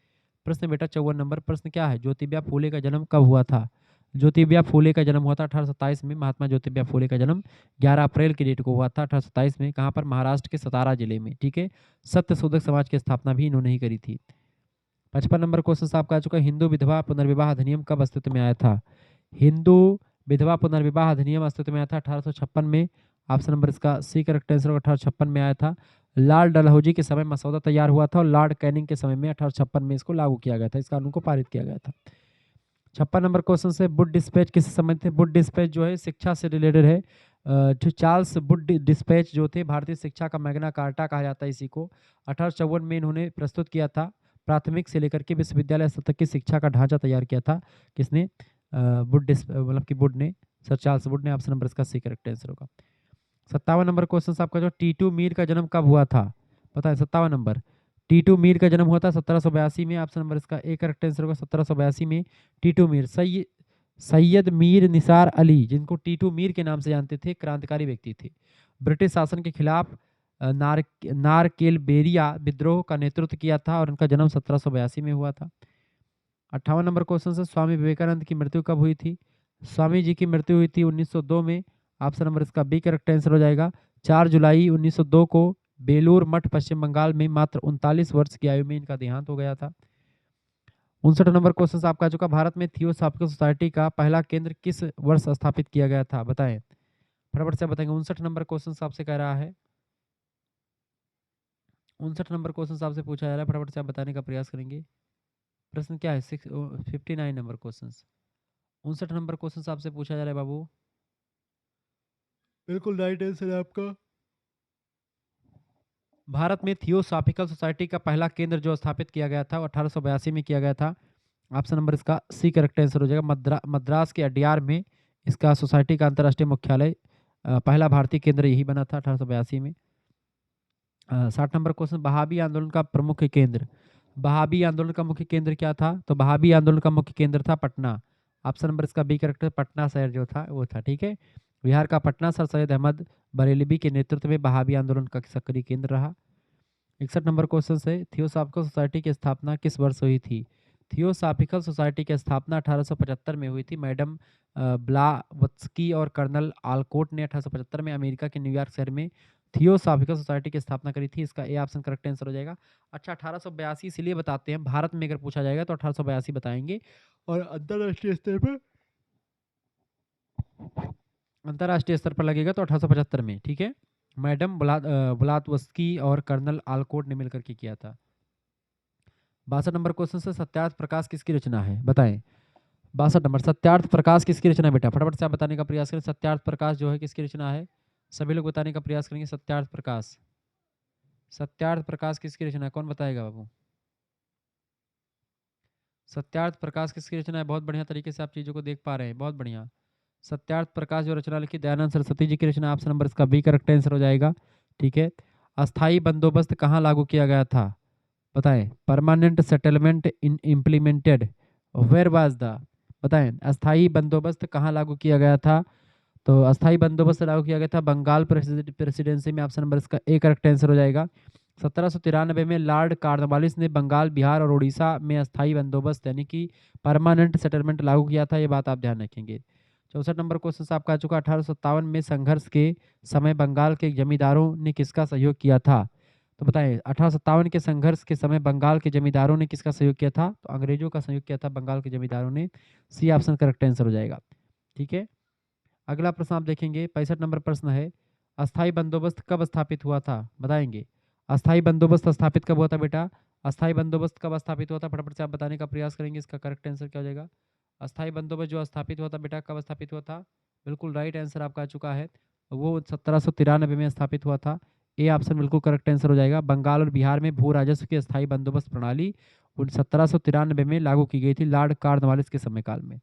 प्रश्न बेटा 54 नंबर प्रश्न क्या है? ज्योतिबा फूले का जन्म कब हुआ था? ज्योतिबा फूले का जन्म हुआ था 1827 में। महात्मा ज्योतिबा फूले का जन्म 11 अप्रैल की डेट को हुआ था 1827 में। कहाँ पर? महाराष्ट्र के सतारा जिले में, ठीक है। सत्य शोधक समाज की स्थापना भी इन्होंने ही करी थी। 55 नंबर क्वेश्चन आपका आ चुका है, हिंदू विधवा पुनर्विवाह अधिनियम कब अस्तित्व में आया था? हिंदू विधवा पुनर्विवाह अधिनियम अस्तित्व में आया था 1856 में। ऑप्शन नंबर इसका सी करेक्ट आंसर 1856 में आया था। लॉर्ड डलहौजी के समय मसौदा तैयार हुआ था और लॉर्ड कैनिंग के समय में 1856 में इसको लागू किया गया था, इस कानून को पारित किया गया था। 56 नंबर क्वेश्चन से बुड डिस्पैच किससे संबंधित है? बुड डिस्पैच जो है शिक्षा से रिलेटेड है। चार्ल्स बुड डिस्पैच जो थे भारतीय शिक्षा का मैग्ना कार्टा कहा जाता है इसी को। 1854 में इन्होंने प्रस्तुत किया था। प्राथमिक से लेकर के विश्वविद्यालय स्तर तक की शिक्षा का ढांचा तैयार किया था। किसने? मतलब कि बुड ने, सर चार्ल्स बुड ने। ऑप्शन नंबर इसका सी करेक्ट आंसर होगा। 57 नंबर क्वेश्चन आपका जो टीटू मीर का जन्म कब हुआ था? पता है? 57 नंबर, टीटू मीर का जन्म हुआ था 1782 में। ऑप्शन नंबर इसका ए करेक्ट आंसर होगा। 1782 में टीटू मीर, सैयद मीर निसार अली, जिनको टीटू मीर के नाम से जानते थे, क्रांतिकारी व्यक्ति थे। ब्रिटिश शासन के खिलाफ नारकेलबेरिया विद्रोह का नेतृत्व किया था और उनका जन्म 1782 में हुआ था। 58 नंबर क्वेश्चन से स्वामी विवेकानंद की मृत्यु कब हुई थी? स्वामी जी की मृत्यु हुई थी 1902 में। ऑप्शन नंबर इसका बी करेक्ट आंसर हो जाएगा। 4 जुलाई 1902 को बेलूर मठ पश्चिम बंगाल में मात्र 39 वर्ष की आयु में इनका देहांत हो गया था। 59 नंबर क्वेश्चन आपका आ चुका। भारत में थियोसॉफिकल सोसाइटी का पहला केंद्र किस वर्ष स्थापित किया गया था? बताएं, फटाफट से बताएंगे। 59 नंबर क्वेश्चन आपसे कह रहा है, 59 नंबर क्वेश्चन आपसे पूछा जा रहा है, फटाफट से आप बताने का प्रयास करेंगे। प्रश्न क्या है? 59 नंबर क्वेश्चन। 59 नंबर क्वेश्चन आपसे पूछा जा रहा है बाबू। बिल्कुल राइट आंसर है आपका। भारत में थियोसॉफिकल सोसाइटी का पहला केंद्र जो स्थापित किया गया था वो 1882 में किया गया था। ऑप्शन नंबर इसका सी करेक्ट आंसर हो जाएगा। मद्रास के अड्यार में इसका सोसाइटी का अंतर्राष्ट्रीय मुख्यालय पहला भारतीय केंद्र यही बना था 1882 में। 60 नंबर क्वेश्चन, बहाबी आंदोलन का प्रमुख केंद्र। बहाबी आंदोलन का मुख्य केंद्र क्या था? तो बहाबी आंदोलन का मुख्य केंद्र था पटना। ऑप्शन नंबर इसका बी करेक्ट है, पटना शहर जो था वो था। ठीक है, बिहार का पटना सर सैयद अहमद बरेलवी के नेतृत्व में बहाबी आंदोलन का सक्रिय केंद्र रहा। 61 नंबर क्वेश्चन है, थियोसॉफिकल सोसाइटी की स्थापना किस वर्ष हुई थी? थियोसॉफिकल सोसाइटी की स्थापना 1875 में हुई थी। मैडम ब्लावत्स्की और कर्नल आलकोट ने 1875 में अमेरिका के न्यूयॉर्क शहर में थियोसॉफिकल सोसाइटी की स्थापना करी थी। इसका ए ऑप्शन करेक्ट आंसर हो जाएगा। अच्छा, 1882 इसलिए बताते हैं, भारत में अगर पूछा जाएगा तो 1882 बताएंगे, और अंतर्राष्ट्रीय स्तर पर लगेगा तो 1875 में। ठीक है, मैडम ब्लावत्स्की और कर्नल आलकोट ने मिलकर के किया था। 62 नंबर क्वेश्चन से, सत्यार्थ प्रकाश किसकी रचना है? बताएं। 62 नंबर, सत्यार्थ प्रकाश किसकी रचना है बेटा? फटाफट से आप बताने का प्रयास करें। सत्यार्थ प्रकाश जो है किसकी रचना है? सभी लोग बताने का प्रयास करेंगे। सत्यार्थ प्रकाश, सत्यार्थ प्रकाश किसकी रचना है? कौन बताएगा बाबू? सत्यार्थ प्रकाश किसकी रचना है? बहुत बढ़िया तरीके से आप चीजों को देख पा रहे हैं, बहुत बढ़िया। सत्यार्थ प्रकाश जो रचना लिखी दयानंद सरस्वती जी की रचना। ऑप्शन नंबर इसका बी करेक्ट आंसर हो जाएगा। ठीक है, अस्थाई बंदोबस्त कहाँ लागू किया गया था? बताएं। Permanent settlement in implemented where was the, बताएं अस्थाई बंदोबस्त कहाँ लागू किया गया था? तो अस्थाई बंदोबस्त लागू किया गया था बंगाल प्रेसिडेंसी में। ऑप्शन नंबर इसका ए करेक्ट आंसर हो जाएगा। 1793 में लॉर्ड कॉर्नवालिस ने बंगाल, बिहार और उड़ीसा में अस्थाई बंदोबस्त यानी कि परमानेंट सेटलमेंट लागू किया था। ये बात आप ध्यान रखेंगे। 64 नंबर क्वेश्चन आपका आ चुका। 1857 में संघर्ष के समय बंगाल के जमींदारों ने किसका सहयोग किया था? तो बताएं, 1857 के संघर्ष के समय बंगाल के जमींदारों ने किसका सहयोग किया था? तो अंग्रेजों का सहयोग किया था बंगाल के जमींदारों ने। सी ऑप्शन करेक्ट आंसर हो जाएगा। ठीक है, अगला प्रश्न आप देखेंगे। 65 नंबर प्रश्न है, अस्थाई बंदोबस्त कब स्थापित हुआ था? बताएंगे। अस्थाई बंदोबस्त स्थापित कब हुआ था बेटा? अस्थाई बंदोबस्त कब स्थापित हुआ था? फटाफट से आप बताने का प्रयास करेंगे। इसका करेक्ट आंसर क्या हो जाएगा? अस्थाई बंदोबस्त जो स्थापित हुआ था बेटा, कब स्थापित हुआ था? बिल्कुल राइट आंसर आपका आ चुका है, वो 1793 में स्थापित हुआ था। ए ऑप्शन बिल्कुल करेक्ट आंसर हो जाएगा। बंगाल और बिहार में भू राजस्व की अस्थाई बंदोबस्त प्रणाली 1793 में लागू की गई थी लॉर्ड कॉर्नवालिस के समय काल में।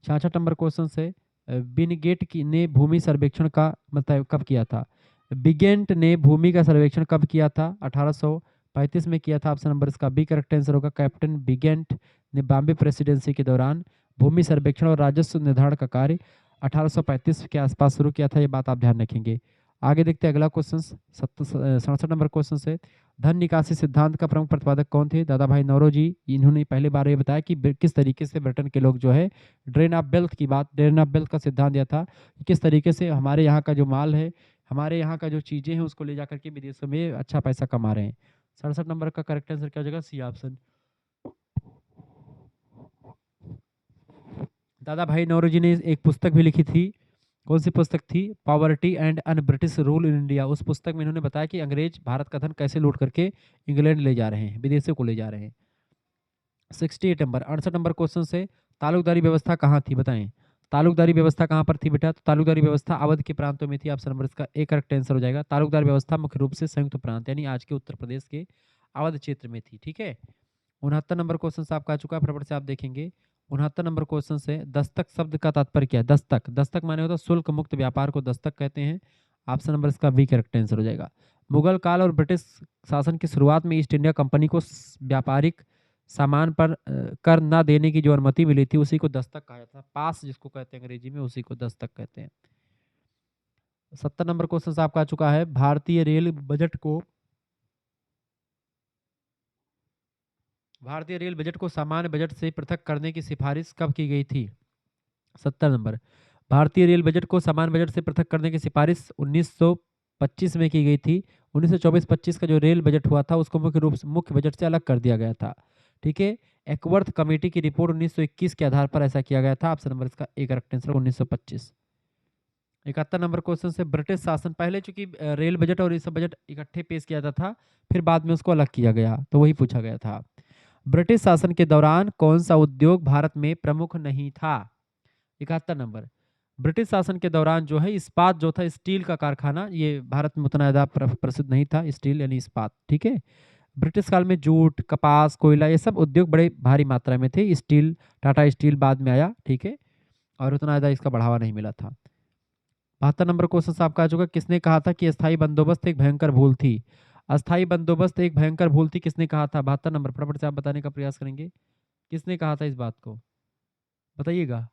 66 नंबर क्वेश्चन से, बिनगेट की ने भूमि सर्वेक्षण का मतलब कब किया था? बिगेंट ने भूमि का सर्वेक्षण कब किया था? 1835 में किया था। ऑप्शन नंबर इसका बी करेक्ट आंसर होगा। कैप्टन बिगेंट ने बॉम्बे प्रेसिडेंसी के दौरान भूमि सर्वेक्षण और राजस्व निर्धारण का कार्य 1835 के आसपास शुरू किया था। ये बात आप ध्यान रखेंगे। आगे देखते हैं अगला क्वेश्चन। 67 नंबर क्वेश्चन से, धन निकासी सिद्धांत का प्रमुख प्रतिपादक कौन थे? दादा भाई नौरोजी। इन्होंने पहले बार ये बताया कि किस तरीके से ब्रिटेन के लोग जो है ड्रेन ऑफ वेल्थ की बात, ड्रेन ऑफ वेल्थ का सिद्धांत दिया था, किस तरीके से हमारे यहाँ का जो माल है, हमारे यहाँ का जो चीजें हैं उसको ले जाकर के विदेशों में अच्छा पैसा कमा रहे हैं। 67 नंबर का करेक्ट आंसर क्या हो जाएगा? C option. Dadabhai Naoroji ने एक पुस्तक भी लिखी थी। कौन सी पुस्तक थी? Poverty and un British rule in India. उस पुस्तक में इन्होंने बताया कि अंग्रेज भारत का धन कैसे लूट करके इंग्लैंड ले जा रहे हैं, विदेशों को ले जा रहे हैं। 68 नंबर, 68 नंबर क्वेश्चन से, तालुकदारी व्यवस्था कहाँ थी? बताएं। तालुकदारी व्यवस्था कहाँ पर थी बेटा? तो तालुकदारी व्यवस्था अवध के प्रांतों में थी। ऑप्शन नंबर इसका ए करेक्ट आंसर हो जाएगा। तालुकदार व्यवस्था मुख्य रूप से संयुक्त प्रांत यानी आज के उत्तर प्रदेश के अवध क्षेत्र में थी। ठीक है, 69 नंबर क्वेश्चन से आपका आ चुका है, फटाफट से आप देखेंगे। 69 नंबर क्वेश्चन से, दस्तक शब्द का तात्पर्य क्या है? दस्तक, दस्तक माने होता है शुल्क मुक्त व्यापार को दस्तक कहते हैं। ऑप्शन नंबर इसका बी करेक्ट आंसर हो जाएगा। मुगल काल और ब्रिटिश शासन की शुरुआत में ईस्ट इंडिया कंपनी को व्यापारिक सामान पर कर न देने की जो अनुमति मिली थी उसी को दस्तक कहा जाता है। पास जिसको कहते हैं अंग्रेजी में, उसी को दस्तक कहते हैं। 70 नंबर क्वेश्चन आपका आ चुका है, भारतीय रेल बजट को सामान्य बजट से पृथक करने की सिफारिश कब की गई थी? 70 नंबर, भारतीय रेल बजट को सामान्य बजट से पृथक करने की सिफारिश 1925 में की गई थी। 1924-25 का जो रेल बजट हुआ था उसको मुख्य बजट से अलग कर दिया गया था। ठीक है, एकवर्थ कमेटी की रिपोर्ट 1921 के आधार पर ऐसा किया गया था। ऑप्शन नंबर इसका A correct answer 1925। 71 number question से, ब्रिटिश शासन पहले चूंकि रेल बजट और ये सब बजट इकट्ठे पेश किया जाता था, फिर बाद में उसको अलग किया गया, तो वही पूछा गया था। ब्रिटिश शासन के दौरान कौन सा उद्योग भारत में प्रमुख नहीं था? 71 नंबर, ब्रिटिश शासन के दौरान जो है इस्पात जो था, स्टील का कारखाना, ये भारत में उतना ज़्यादा प्रसिद्ध नहीं था, स्टील यानी इस्पात। ठीक है, ब्रिटिश काल में जूट, कपास, कोयला ये सब उद्योग बड़े भारी मात्रा में थे। स्टील, टाटा स्टील बाद में आया। ठीक है, और उतना ज़्यादा इसका बढ़ावा नहीं मिला था। 72 नंबर क्वेश्चन आपका आ चुका, किसने कहा था कि अस्थायी बंदोबस्त एक भयंकर भूल थी? अस्थायी बंदोबस्त एक भयंकर भूल थी, किसने कहा था? 72 नंबर, फटाफट से आप बताने का प्रयास करेंगे, किसने कहा था इस बात को, बताइएगा।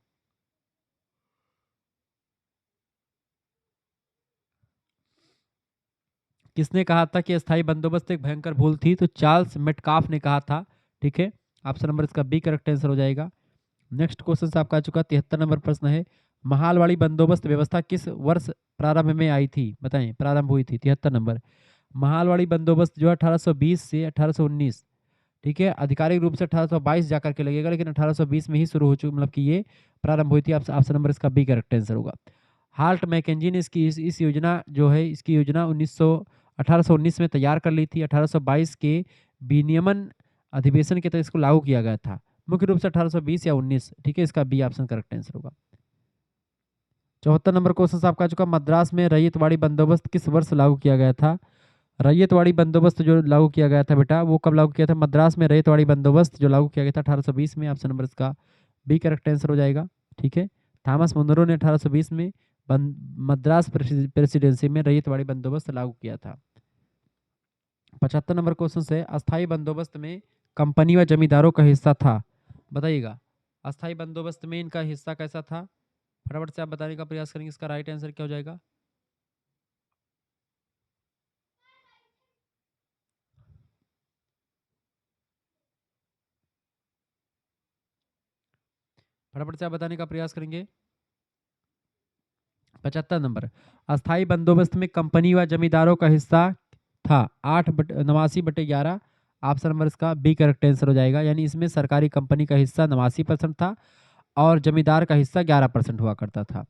किसने कहा था कि अस्थायी बंदोबस्त एक भयंकर भूल थी? तो चार्ल्स मेटकाफ ने कहा था। ठीक है, ऑप्शन नंबर इसका बी करेक्ट आंसर हो जाएगा। नेक्स्ट क्वेश्चन आपका आ चुका, 73 नंबर प्रश्न है, महालवाड़ी बंदोबस्त व्यवस्था किस वर्ष प्रारंभ में आई थी? बताएं, प्रारंभ हुई थी। 73 नंबर, महालवाड़ी बंदोबस्त जो है 1820 से 1819, ठीक है, आधिकारिक रूप से 1822 जाकर के लगेगा, लेकिन 1820 में ही शुरू हो चुकी, मतलब कि ये प्रारंभ हुई थी। ऑप्शन नंबर इसका बी करेक्ट आंसर होगा। हाल्ट मैकेंजी ने इसकी इस योजना जो है, इसकी योजना 1819 में तैयार कर ली थी। 1822 के विनियमन अधिवेशन के तहत इसको लागू किया गया था, मुख्य रूप से 1820 या 19। ठीक है, इसका बी ऑप्शन करेक्ट आंसर होगा। 74 नंबर क्वेश्चन आपका आ चुका, मद्रास में रैयतवाड़ी बंदोबस्त किस वर्ष लागू किया गया था? रैयतवाड़ी बंदोबस्त जो लागू किया गया था बेटा, वो कब लागू किया था? मद्रास में रैयतवाड़ी बंदोबस्त जो लागू किया गया था 1820 में। ऑप्शन नंबर इसका बी करेक्ट आंसर हो जाएगा। ठीक है, थॉमस मुनरो ने 1820 में मद्रास प्रेसिडेंसी में रैयतवाड़ी बंदोबस्त लागू किया था। 75 नंबर क्वेश्चन से, अस्थायी बंदोबस्त में कंपनी व जमींदारों का हिस्सा था, बताइएगा। अस्थायी बंदोबस्त में इनका हिस्सा कैसा था? फटाफट से आप बताने का प्रयास करेंगे, इसका राइट आंसर क्या हो जाएगा? फटाफट से आप बताने का प्रयास करेंगे। 75 नंबर, अस्थायी बंदोबस्त में कंपनी व जमींदारों का हिस्सा था 89/11। ऑप्शन नंबर इसका बी करेक्ट आंसर हो जाएगा, यानी इसमें सरकारी कंपनी का हिस्सा 89% था और जमींदार का हिस्सा 11% हुआ करता था।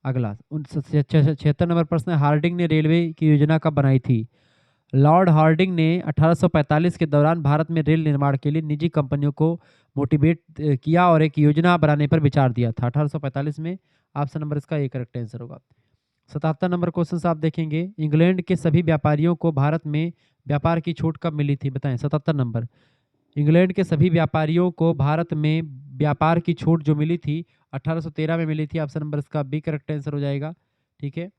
अगला 76 नंबर प्रश्न है, हार्डिंग ने रेलवे की योजना कब बनाई थी? लॉर्ड हार्डिंग ने 1845 के दौरान भारत में रेल निर्माण के लिए निजी कंपनियों को मोटिवेट किया और एक योजना बनाने पर विचार दिया था 1845 में। ऑप्शन नंबर इसका एक करेक्ट आंसर होगा। 77 नंबर क्वेश्चन आप देखेंगे, इंग्लैंड के सभी व्यापारियों को भारत में व्यापार की छूट कब मिली थी? बताएं। 77 नंबर, इंग्लैंड के सभी व्यापारियों को भारत में व्यापार की छूट जो मिली थी 1813 में मिली थी। ऑप्शन नंबर इसका बी करेक्ट आंसर हो जाएगा। ठीक है,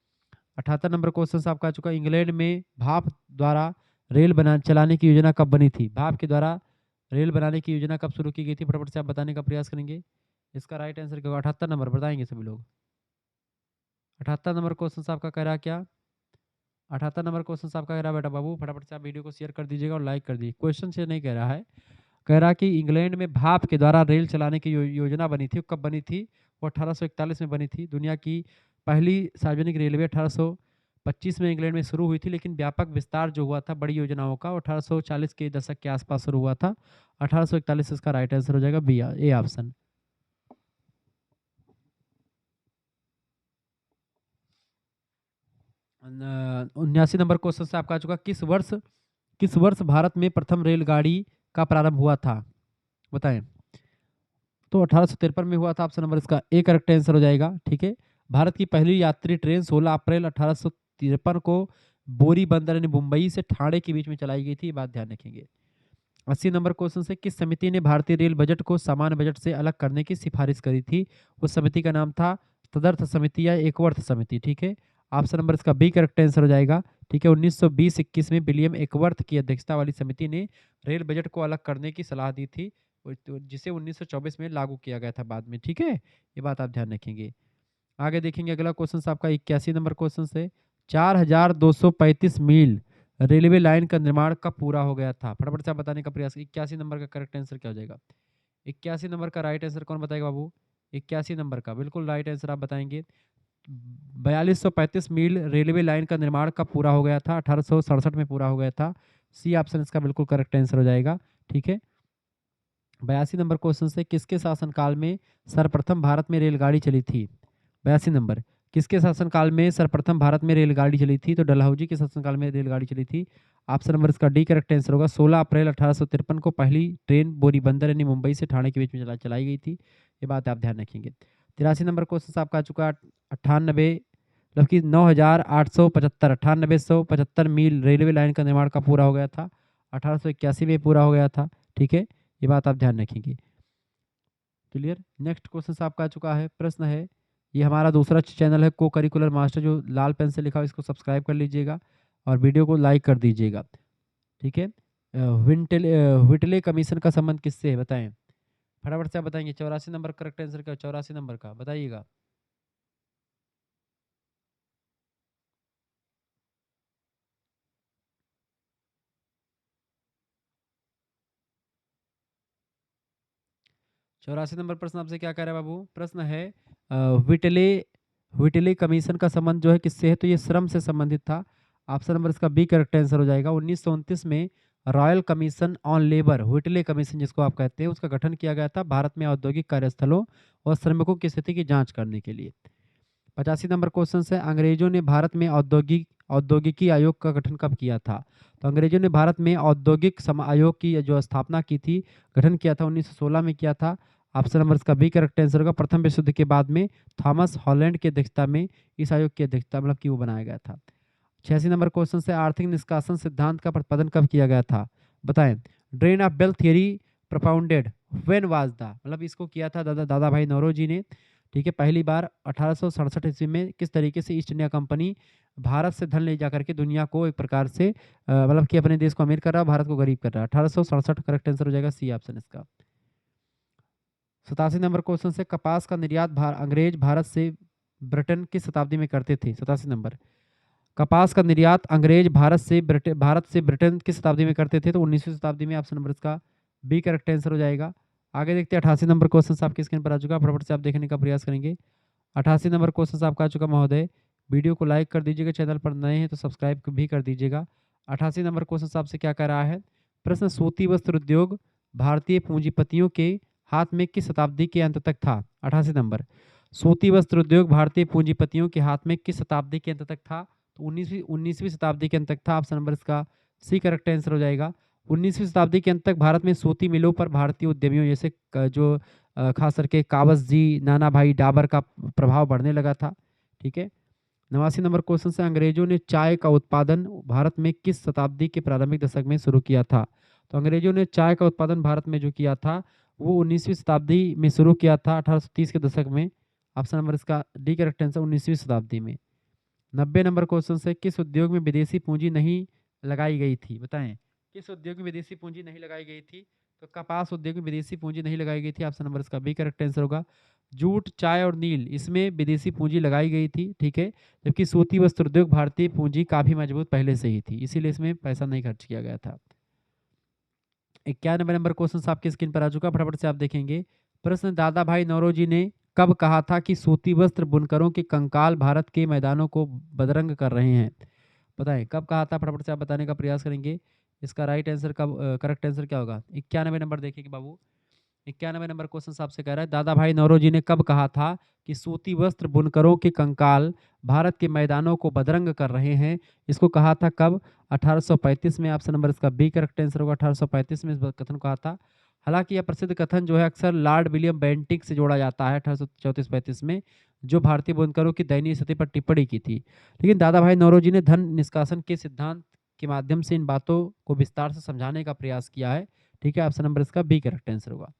78 नंबर क्वेश्चन आपका आ चुका, इंग्लैंड में भाप द्वारा रेल बना चलाने की योजना कब बनी थी? भाप के द्वारा रेल बनाने की योजना कब शुरू की गई थी? फटाफट से आप बताने का प्रयास करेंगे, इसका राइट आंसर क्या होगा? 78 नंबर बताएंगे सभी लोग। 78 नंबर क्वेश्चन आपका कह रहा है क्या? 78 नंबर क्वेश्चन आपका कह रहा है बेटा बाबू, फटाफट से आप वीडियो को शेयर कर दीजिएगा और लाइक कर दीजिए। क्वेश्चन से नहीं कह रहा है, कह रहा कि इंग्लैंड में भाप के द्वारा रेल चलाने की योजना बनी थी। कब बनी थी? वो 1841 में बनी थी। दुनिया की पहली सार्वजनिक रेलवे 1825 में इंग्लैंड में शुरू हुई थी, लेकिन व्यापक विस्तार जो हुआ था बड़ी योजनाओं का 1840 के दशक के आसपास शुरू हुआ था। 1841 इसका राइट आंसर हो जाएगा, B A option. 79 number question से आपका आ चुका, किस वर्ष भारत में प्रथम रेलगाड़ी का प्रारंभ हुआ था? बताएं। तो 1853 में हुआ था। ऑप्शन नंबर इसका ए करेक्ट आंसर हो जाएगा। ठीक है, भारत की पहली यात्री ट्रेन 16 अप्रैल 1853 को बोरी बंदर यानी मुंबई से ठाणे के बीच में चलाई गई थी, बात ध्यान रखेंगे। 80 नंबर क्वेश्चन से, किस समिति ने भारतीय रेल बजट को सामान्य बजट से अलग करने की सिफारिश करी थी? उस समिति का नाम था तदर्थ समिति या एकवर्थ समिति। ठीक है, ऑप्शन नंबर इसका बी करेक्ट आंसर हो जाएगा। ठीक है, 1920-21 में विलियम एकवर्थ की अध्यक्षता वाली समिति ने रेल बजट को अलग करने की सलाह दी थी, जिसे 1924 में लागू किया गया था बाद में। ठीक है, ये बात आप ध्यान रखेंगे। आगे देखेंगे अगला क्वेश्चन आपका 81 नंबर क्वेश्चन से 4235 मील रेलवे लाइन का निर्माण कब पूरा हो गया था? फटाफट से आप बताने का प्रयास। 81 नंबर का करेक्ट आंसर क्या हो जाएगा? 81 नंबर का राइट आंसर कौन बताएगा बाबू? 81 नंबर का बिल्कुल राइट आंसर आप बताएंगे। 4235 मील रेलवे लाइन का निर्माण कब पूरा हो गया था? 1867 में पूरा हो गया था। सी ऑप्शन इसका बिल्कुल करेक्ट आंसर हो जाएगा। ठीक है। 82 नंबर क्वेश्चन से किसके शासनकाल में सर्वप्रथम भारत में रेलगाड़ी चली थी? 82 नंबर किसके शासनकाल में सर्वप्रथम भारत में रेलगाड़ी चली थी? तो डलहौजी के शासनकाल में रेलगाड़ी चली थी। ऑप्शन नंबर इसका डी करेक्ट आंसर होगा। 16 अप्रैल 1853 को पहली ट्रेन बोरीबंदर यानी मुंबई से ठाणे के बीच में चलाई गई थी। ये बात आप ध्यान रखेंगे। 83 नंबर क्वेश्चन आपका आ चुका 98 मतलब कि 9875 9875 मील रेलवे लाइन का निर्माण कब पूरा हो गया था? 1881 में पूरा हो गया था। ठीक है, ये बात आप ध्यान रखेंगे। क्लियर। नेक्स्ट क्वेश्चन आपका आ चुका है। प्रश्न है, ये हमारा दूसरा चैनल है को करिकुलर मास्टर, जो लाल पेन से लिखा हो इसको सब्सक्राइब कर लीजिएगा और वीडियो को लाइक कर दीजिएगा। ठीक है। व्हिटले कमीशन का संबंध किससे है बताएं? फटाफट से आप बताएंगे। 84 नंबर करेक्ट आंसर क्या? 84 नंबर का बताइएगा। 84 नंबर प्रश्न आपसे क्या कह रहा है बाबू? प्रश्न है व्हिटले व्हिटले कमीशन का संबंध जो है किससे है? तो ये श्रम से संबंधित था। ऑप्शन नंबर इसका बी करेक्ट आंसर हो जाएगा। 1929 में royal commission on labour, Whitley commission जिसको आप कहते हैं, उसका गठन किया गया था भारत में औद्योगिक कार्यस्थलों और श्रमिकों की स्थिति की जांच करने के लिए। 85 नंबर क्वेश्चन से अंग्रेजों ने भारत में औद्योगिकी आयोग का गठन कब किया था? तो अंग्रेजों ने भारत में औद्योगिक आयोग की जो स्थापना की थी, गठन किया था 1916 में किया था। ऑप्शन नंबर इसका बी करेक्ट आंसर होगा। प्रथम विश्व युद्ध के बाद में थॉमस हॉलैंड की अध्यक्षता में इस आयोग की अध्यक्षता मतलब कि वो बनाया गया था। 86 नंबर क्वेश्चन से आर्थिक निष्कासन सिद्धांत का प्रतिपादन कब किया गया था? बताएं। Drain of wealth theory propounded when was the, मतलब इसको किया था दादा भाई नौरोजी ने। ठीक है, पहली बार 1867 ईस्वी में। किस तरीके से ईस्ट इंडिया कंपनी भारत से धन ले जाकर के दुनिया को एक प्रकार से मतलब कि अपने देश को अमीर कर रहा है, भारत को गरीब कर रहा है। 1867 करेक्ट आंसर हो जाएगा, सी ऑप्शन इसका। 87 नंबर क्वेश्चन से कपास का निर्यात अंग्रेज भारत से ब्रिटेन किस शताब्दी में करते थे? 87 नंबर कपास का निर्यात अंग्रेज भारत से ब्रिटेन किस शताब्दी में करते थे? तो 19वीं शताब्दी में। ऑप्शन नंबर इसका बी करेक्ट आंसर हो जाएगा। आगे देखते हैं 88 नंबर क्वेश्चन आपकी स्क्रीन पर आ चुका, फटाफट से आप देखने का प्रयास करेंगे। 88 नंबर क्वेश्चन आपका आ चुका महोदय। वीडियो को लाइक कर दीजिएगा, चैनल पर नए हैं तो सब्सक्राइब भी कर दीजिएगा। 88 नंबर क्वेश्चन आपसे क्या कह रहा है? प्रश्न, सूती वस्त्र उद्योग भारतीय पूंजीपतियों के हाथ में किस शताब्दी के अंत तक था? 88 नंबर सूती वस्त्र उद्योग भारतीय पूंजीपतियों के हाथ में किस शताब्दी के अंत तक था? तो 19वीं शताब्दी के अंत तक था। ऑप्शन नंबर इसका सी करेक्ट आंसर हो जाएगा। 19वीं शताब्दी के अंत तक भारत में सूती मिलों पर भारतीय उद्यमियों जैसे जो खास करके कावस जी, नाना भाई डाबर का प्रभाव बढ़ने लगा था। ठीक है। 89 नंबर क्वेश्चन से अंग्रेजों ने चाय का उत्पादन भारत में किस शताब्दी के प्रारंभिक दशक में शुरू किया था? तो अंग्रेजों ने चाय का उत्पादन भारत में जो किया था वो 19वीं शताब्दी में शुरू किया था, 1830 के दशक में। ऑप्शन नंबर इसका डी करेक्ट आंसर 19वीं शताब्दी में। 90 नंबर क्वेश्चन से किस उद्योग में विदेशी पूंजी नहीं लगाई गई थी? बताएं, किस उद्योग में विदेशी पूंजी नहीं लगाई गई थी? तो कपास उद्योग में विदेशी पूंजी नहीं लगाई गई थी। ऑप्शन नंबर इसका बी करेक्ट आंसर होगा। जूट, चाय और नील इसमें विदेशी पूंजी लगाई गई थी। ठीक है, जबकि सूती वस्त्र उद्योग भारतीय पूंजी काफी मजबूत पहले से ही थी, इसीलिए इसमें पैसा नहीं खर्च किया गया था। 91 नंबर क्वेश्चन आपकी स्क्रीन पर आ चुका, फटाफट से आप देखेंगे। प्रश्न, दादा भाई नौरोजी ने कब कहा था कि सूती वस्त्र बुनकरों के कंकाल भारत के मैदानों को बदरंग कर रहे हैं? बताएं कब कहा था, फटाफट से आप बताने का प्रयास करेंगे। इसका राइट आंसर कब करेक्ट आंसर क्या होगा? 91 नंबर देखिए बाबू। 91 नंबर क्वेश्चन आपसे कह रहा है दादा भाई नौरोजी ने कब कहा था कि सूती वस्त्र बुनकरों के कंकाल भारत के मैदानों को बदरंग कर रहे हैं? इसको कहा था कब? 1835 में। ऑप्शन नंबर इसका बी करेक्ट आंसर होगा। 1835 में इस कथन को कहा था। हालांकि यह प्रसिद्ध कथन जो है अक्सर लॉर्ड विलियम बेंटिक से जोड़ा जाता है 1834-35 में, जो भारतीय बुनकरों की दयनीय स्थिति पर टिप्पणी की थी। लेकिन दादा भाई नौरोजी ने धन निष्कासन के सिद्धांत के माध्यम से इन बातों को विस्तार से समझाने का प्रयास किया है। ठीक है, ऑप्शन नंबर इसका बी करेक्ट आंसर होगा।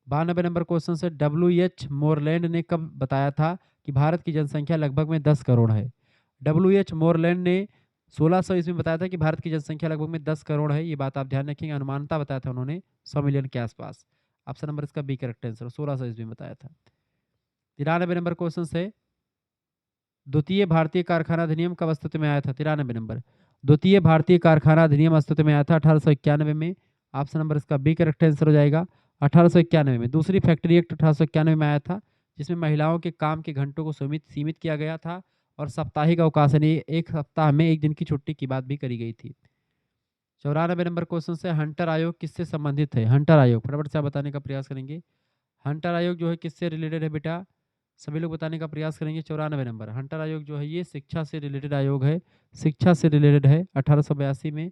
92 नंबर क्वेश्चन से WH मोरलैंड ने कब बताया था कि भारत की जनसंख्या लगभग में 10 करोड़ है? WH मोरलैंड ने 1600 ईस्वी में बताया था कि भारत की जनसंख्या लगभग में 10 करोड़ है। ये बात आप ध्यान रखेंगे, अनुमानता बताया था उन्होंने 100 मिलियन के आसपास। ऑप्शन नंबर इसका बी करेक्ट आंसर, 1600 ईस्वी में बताया था। 93 नंबर क्वेश्चन से द्वितीय भारतीय कारखाना अधिनियम कब अस्तित्व में आया था? 93 नंबर। द्वितीय भारतीय कारखाना अधिनियम अस्तित्व में आया था 1891 में। ऑप्शन नंबर इसका बी करेक्ट आंसर हो जाएगा। 1891 में दूसरी फैक्ट्री एक्ट 1891 में आया था, जिसमें महिलाओं के काम के घंटों को सीमित किया गया था और साप्ताहिक अवकाश यानी एक सप्ताह में एक दिन की छुट्टी की बात भी करी गई थी। 94 नंबर क्वेश्चन से हंटर आयोग किससे संबंधित है? हंटर आयोग फटाफट से आप बताने का प्रयास करेंगे। हंटर आयोग जो है किससे रिलेटेड है बेटा? सभी लोग बताने का प्रयास करेंगे। 94 नंबर हंटर आयोग जो है ये शिक्षा से रिलेटेड आयोग है, शिक्षा से रिलेटेड है। 1882 में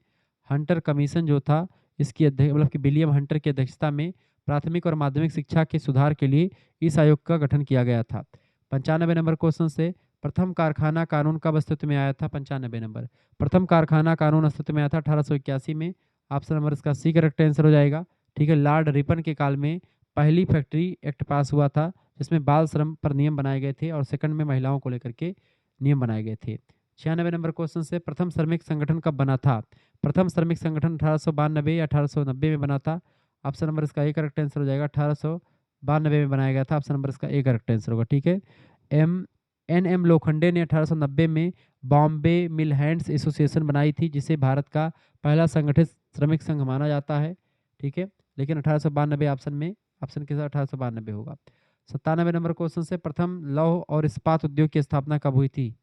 हंटर कमीशन जो था इसकी अध्यक्ष मतलब कि विलियम हंटर की अध्यक्षता में प्राथमिक और माध्यमिक शिक्षा के सुधार के लिए इस आयोग का गठन किया गया था। 95 नंबर क्वेश्चन से प्रथम कारखाना कानून कब अस्तित्व में आया था? 95 नंबर प्रथम कारखाना कानून अस्तित्व में आया था 1881 में। ऑप्शन नंबर इसका सी करेक्ट आंसर हो जाएगा। ठीक है, लॉर्ड रिपन के काल में पहली फैक्ट्री एक्ट पास हुआ था, जिसमें बाल श्रम पर नियम बनाए गए थे और सेकंड में महिलाओं को लेकर के नियम बनाए गए थे। 96 नंबर क्वेश्चन से प्रथम श्रमिक संगठन कब बना था? प्रथम श्रमिक संगठन 1892 या 1890 में बना था। ऑप्शन नंबर इसका ए करेक्ट आंसर हो जाएगा। 1892 में बनाया गया था। ऑप्शन नंबर इसका ए करेक्ट आंसर होगा। ठीक है, एम लोखंडे ने 1890 में बॉम्बे मिल हैंड्स एसोसिएशन बनाई थी, जिसे भारत का पहला संगठित श्रमिक संघ माना जाता है। ठीक है, लेकिन 1892 ऑप्शन के साथ 1892 होगा। 97 नंबर क्वेश्चन से प्रथम लौह और इस्पात उद्योग की स्थापना कब हुई थी?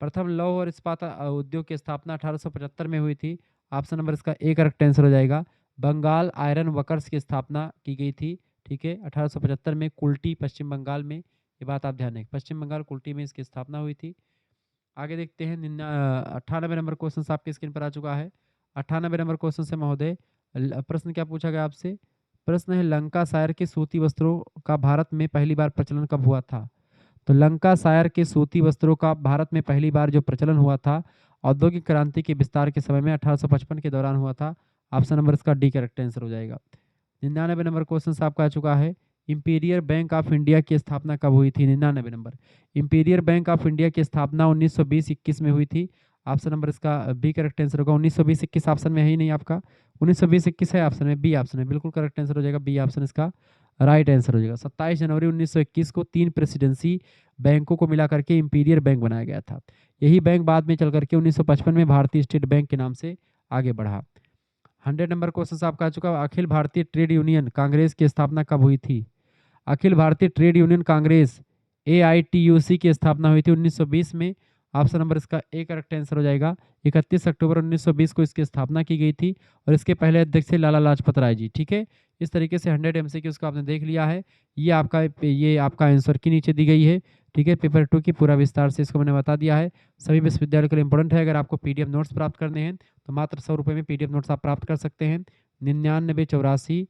प्रथम लौह और इस्पात उद्योग की स्थापना 1875 में हुई थी। ऑप्शन नंबर इसका ए करेक्ट आंसर हो जाएगा। बंगाल आयरन वर्कर्स की स्थापना की गई थी। ठीक है, 1875 में कुल्टी पश्चिम बंगाल में, ये बात आप ध्यान रखें, पश्चिम बंगाल कुल्टी में इसकी स्थापना हुई थी। आगे देखते हैं 98 नंबर क्वेश्चन आपके स्क्रीन पर आ चुका है। 98 नंबर क्वेश्चन से महोदय प्रश्न क्या पूछा गया आपसे? प्रश्न है लंका सायर के सूती वस्त्रों का भारत में पहली बार प्रचलन कब हुआ था? तो लंका सायर के सूती वस्त्रों का भारत में पहली बार जो प्रचलन हुआ था औद्योगिक क्रांति के विस्तार के समय में 1855 के दौरान हुआ था। ऑप्शन नंबर इसका डी करेक्ट आंसर हो जाएगा। 99 नंबर क्वेश्चन आपका आ चुका है। इंपीरियल बैंक ऑफ इंडिया की स्थापना कब हुई थी? 99 number imperial bank of India की स्थापना 1920-21 में हुई थी। ऑप्शन नंबर इसका बी करेक्ट आंसर होगा। 1920-21 ऑप्शन में है ही नहीं आपका, 1920-21 है ऑप्शन में, बी ऑप्शन है, बिल्कुल करेक्ट आंसर हो जाएगा। बी ऑप्शन इसका राइट आंसर हो जाएगा। 27 जनवरी 1921 को 3 प्रेसिडेंसी बैंकों को मिला करके इंपीरियल बैंक बनाया गया था। यही बैंक बाद में चल करके 1955 में भारतीय स्टेट बैंक के नाम से आगे बढ़ा। 100 नंबर क्वेश्चन आपका आ चुका है। अखिल भारतीय ट्रेड यूनियन कांग्रेस की स्थापना कब हुई थी? Akhil Bharatiya trade union Congress AITUC की स्थापना हुई थी 1920 में। ऑप्शन नंबर इसका ए करेक्ट आंसर हो जाएगा। 31 अक्टूबर 1920 को इसकी स्थापना की गई थी और इसके पहले अध्यक्ष थे लाला लाजपत राय जी। ठीक है, इस तरीके से 100 MCQ को आपने देख लिया है। ये आपका आंसर की नीचे दी गई है। ठीक है, पेपर 2 की पूरा विस्तार से इसको मैंने बता दिया है। सभी विश्वविद्यालयों के लिए इंपॉर्टेंट है। अगर आपको PDF नोट्स प्राप्त करने हैं तो मात्र 100 रुपये में PDF नोट्स आप प्राप्त कर सकते हैं। 9984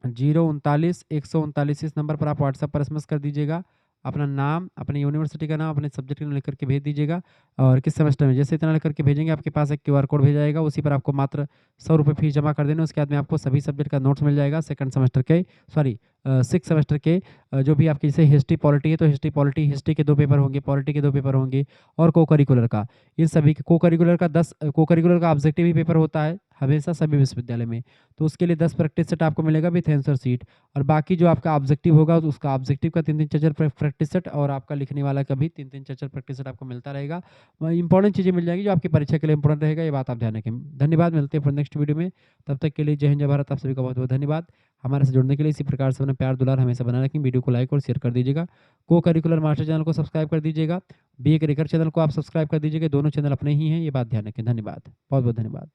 039 139 इस नंबर पर आप व्हाट्सएप पर SMS कर दीजिएगा। अपना नाम, अपनी यूनिवर्सिटी का नाम, अपने सब्जेक्ट का नाम लिख करके भेज दीजिएगा और किस सेमेस्टर में, जैसे इतना लिख करके भेजेंगे आपके पास एक QR कोड भेजा जाएगा, उसी पर आपको मात्र 100 रुपये फीस जमा कर देना। उसके बाद में आपको सभी सब्जेक्ट का नोट्स मिल जाएगा। सेकंड सेमेस्टर के 6 सेमेस्टर के जो भी आपकी जैसे हिस्ट्री पॉलिटी है तो हिस्ट्री के 2 पेपर होंगे, पॉलिटी के 2 पेपर होंगे और को करिकुलर का, इन सभी को करिकुलर का ऑब्जेक्टिव ही पेपर होता है हमेशा सभी विश्वविद्यालय में। तो उसके लिए 10 प्रैक्टिस सेट आपको मिलेगा विथ आंसर शीट और बाकी जो आपका ऑब्जेक्टिव होगा तो उसका ऑब्जेक्टिव का 3-3 चार प्रैक्टिस सेट और आपका लिखने वाला का भी 3-3 चार प्रैक्टिस सेट आपको मिलता रहेगा। इंपॉर्टेंट चीज़ें मिल जाएगी जो आपकी परीक्षा के लिए इंपॉर्टेंट रहेगा, ये बात आप ध्यान रखें। धन्यवाद, मिलते हैं फिर नेक्स्ट वीडियो में। तब तक के लिए जय हिंद जय भारत। आप सभी का बहुत बहुत धन्यवाद। हमारे से जुड़ने के लिए इसी प्रकार से अपना प्यार दुलार हमेशा बना रखें। वीडियो को लाइक और शेयर कर दीजिएगा। को करिकुलर मास्टर चैनल को सब्सक्राइब कर दीजिएगा। BA करिकुलर चैनल को आप सब्सक्राइब कर दीजिएगा। दोनों चैनल अपने ही हैं, ये बात ध्यान रखें। धन्यवाद, बहुत बहुत धन्यवाद।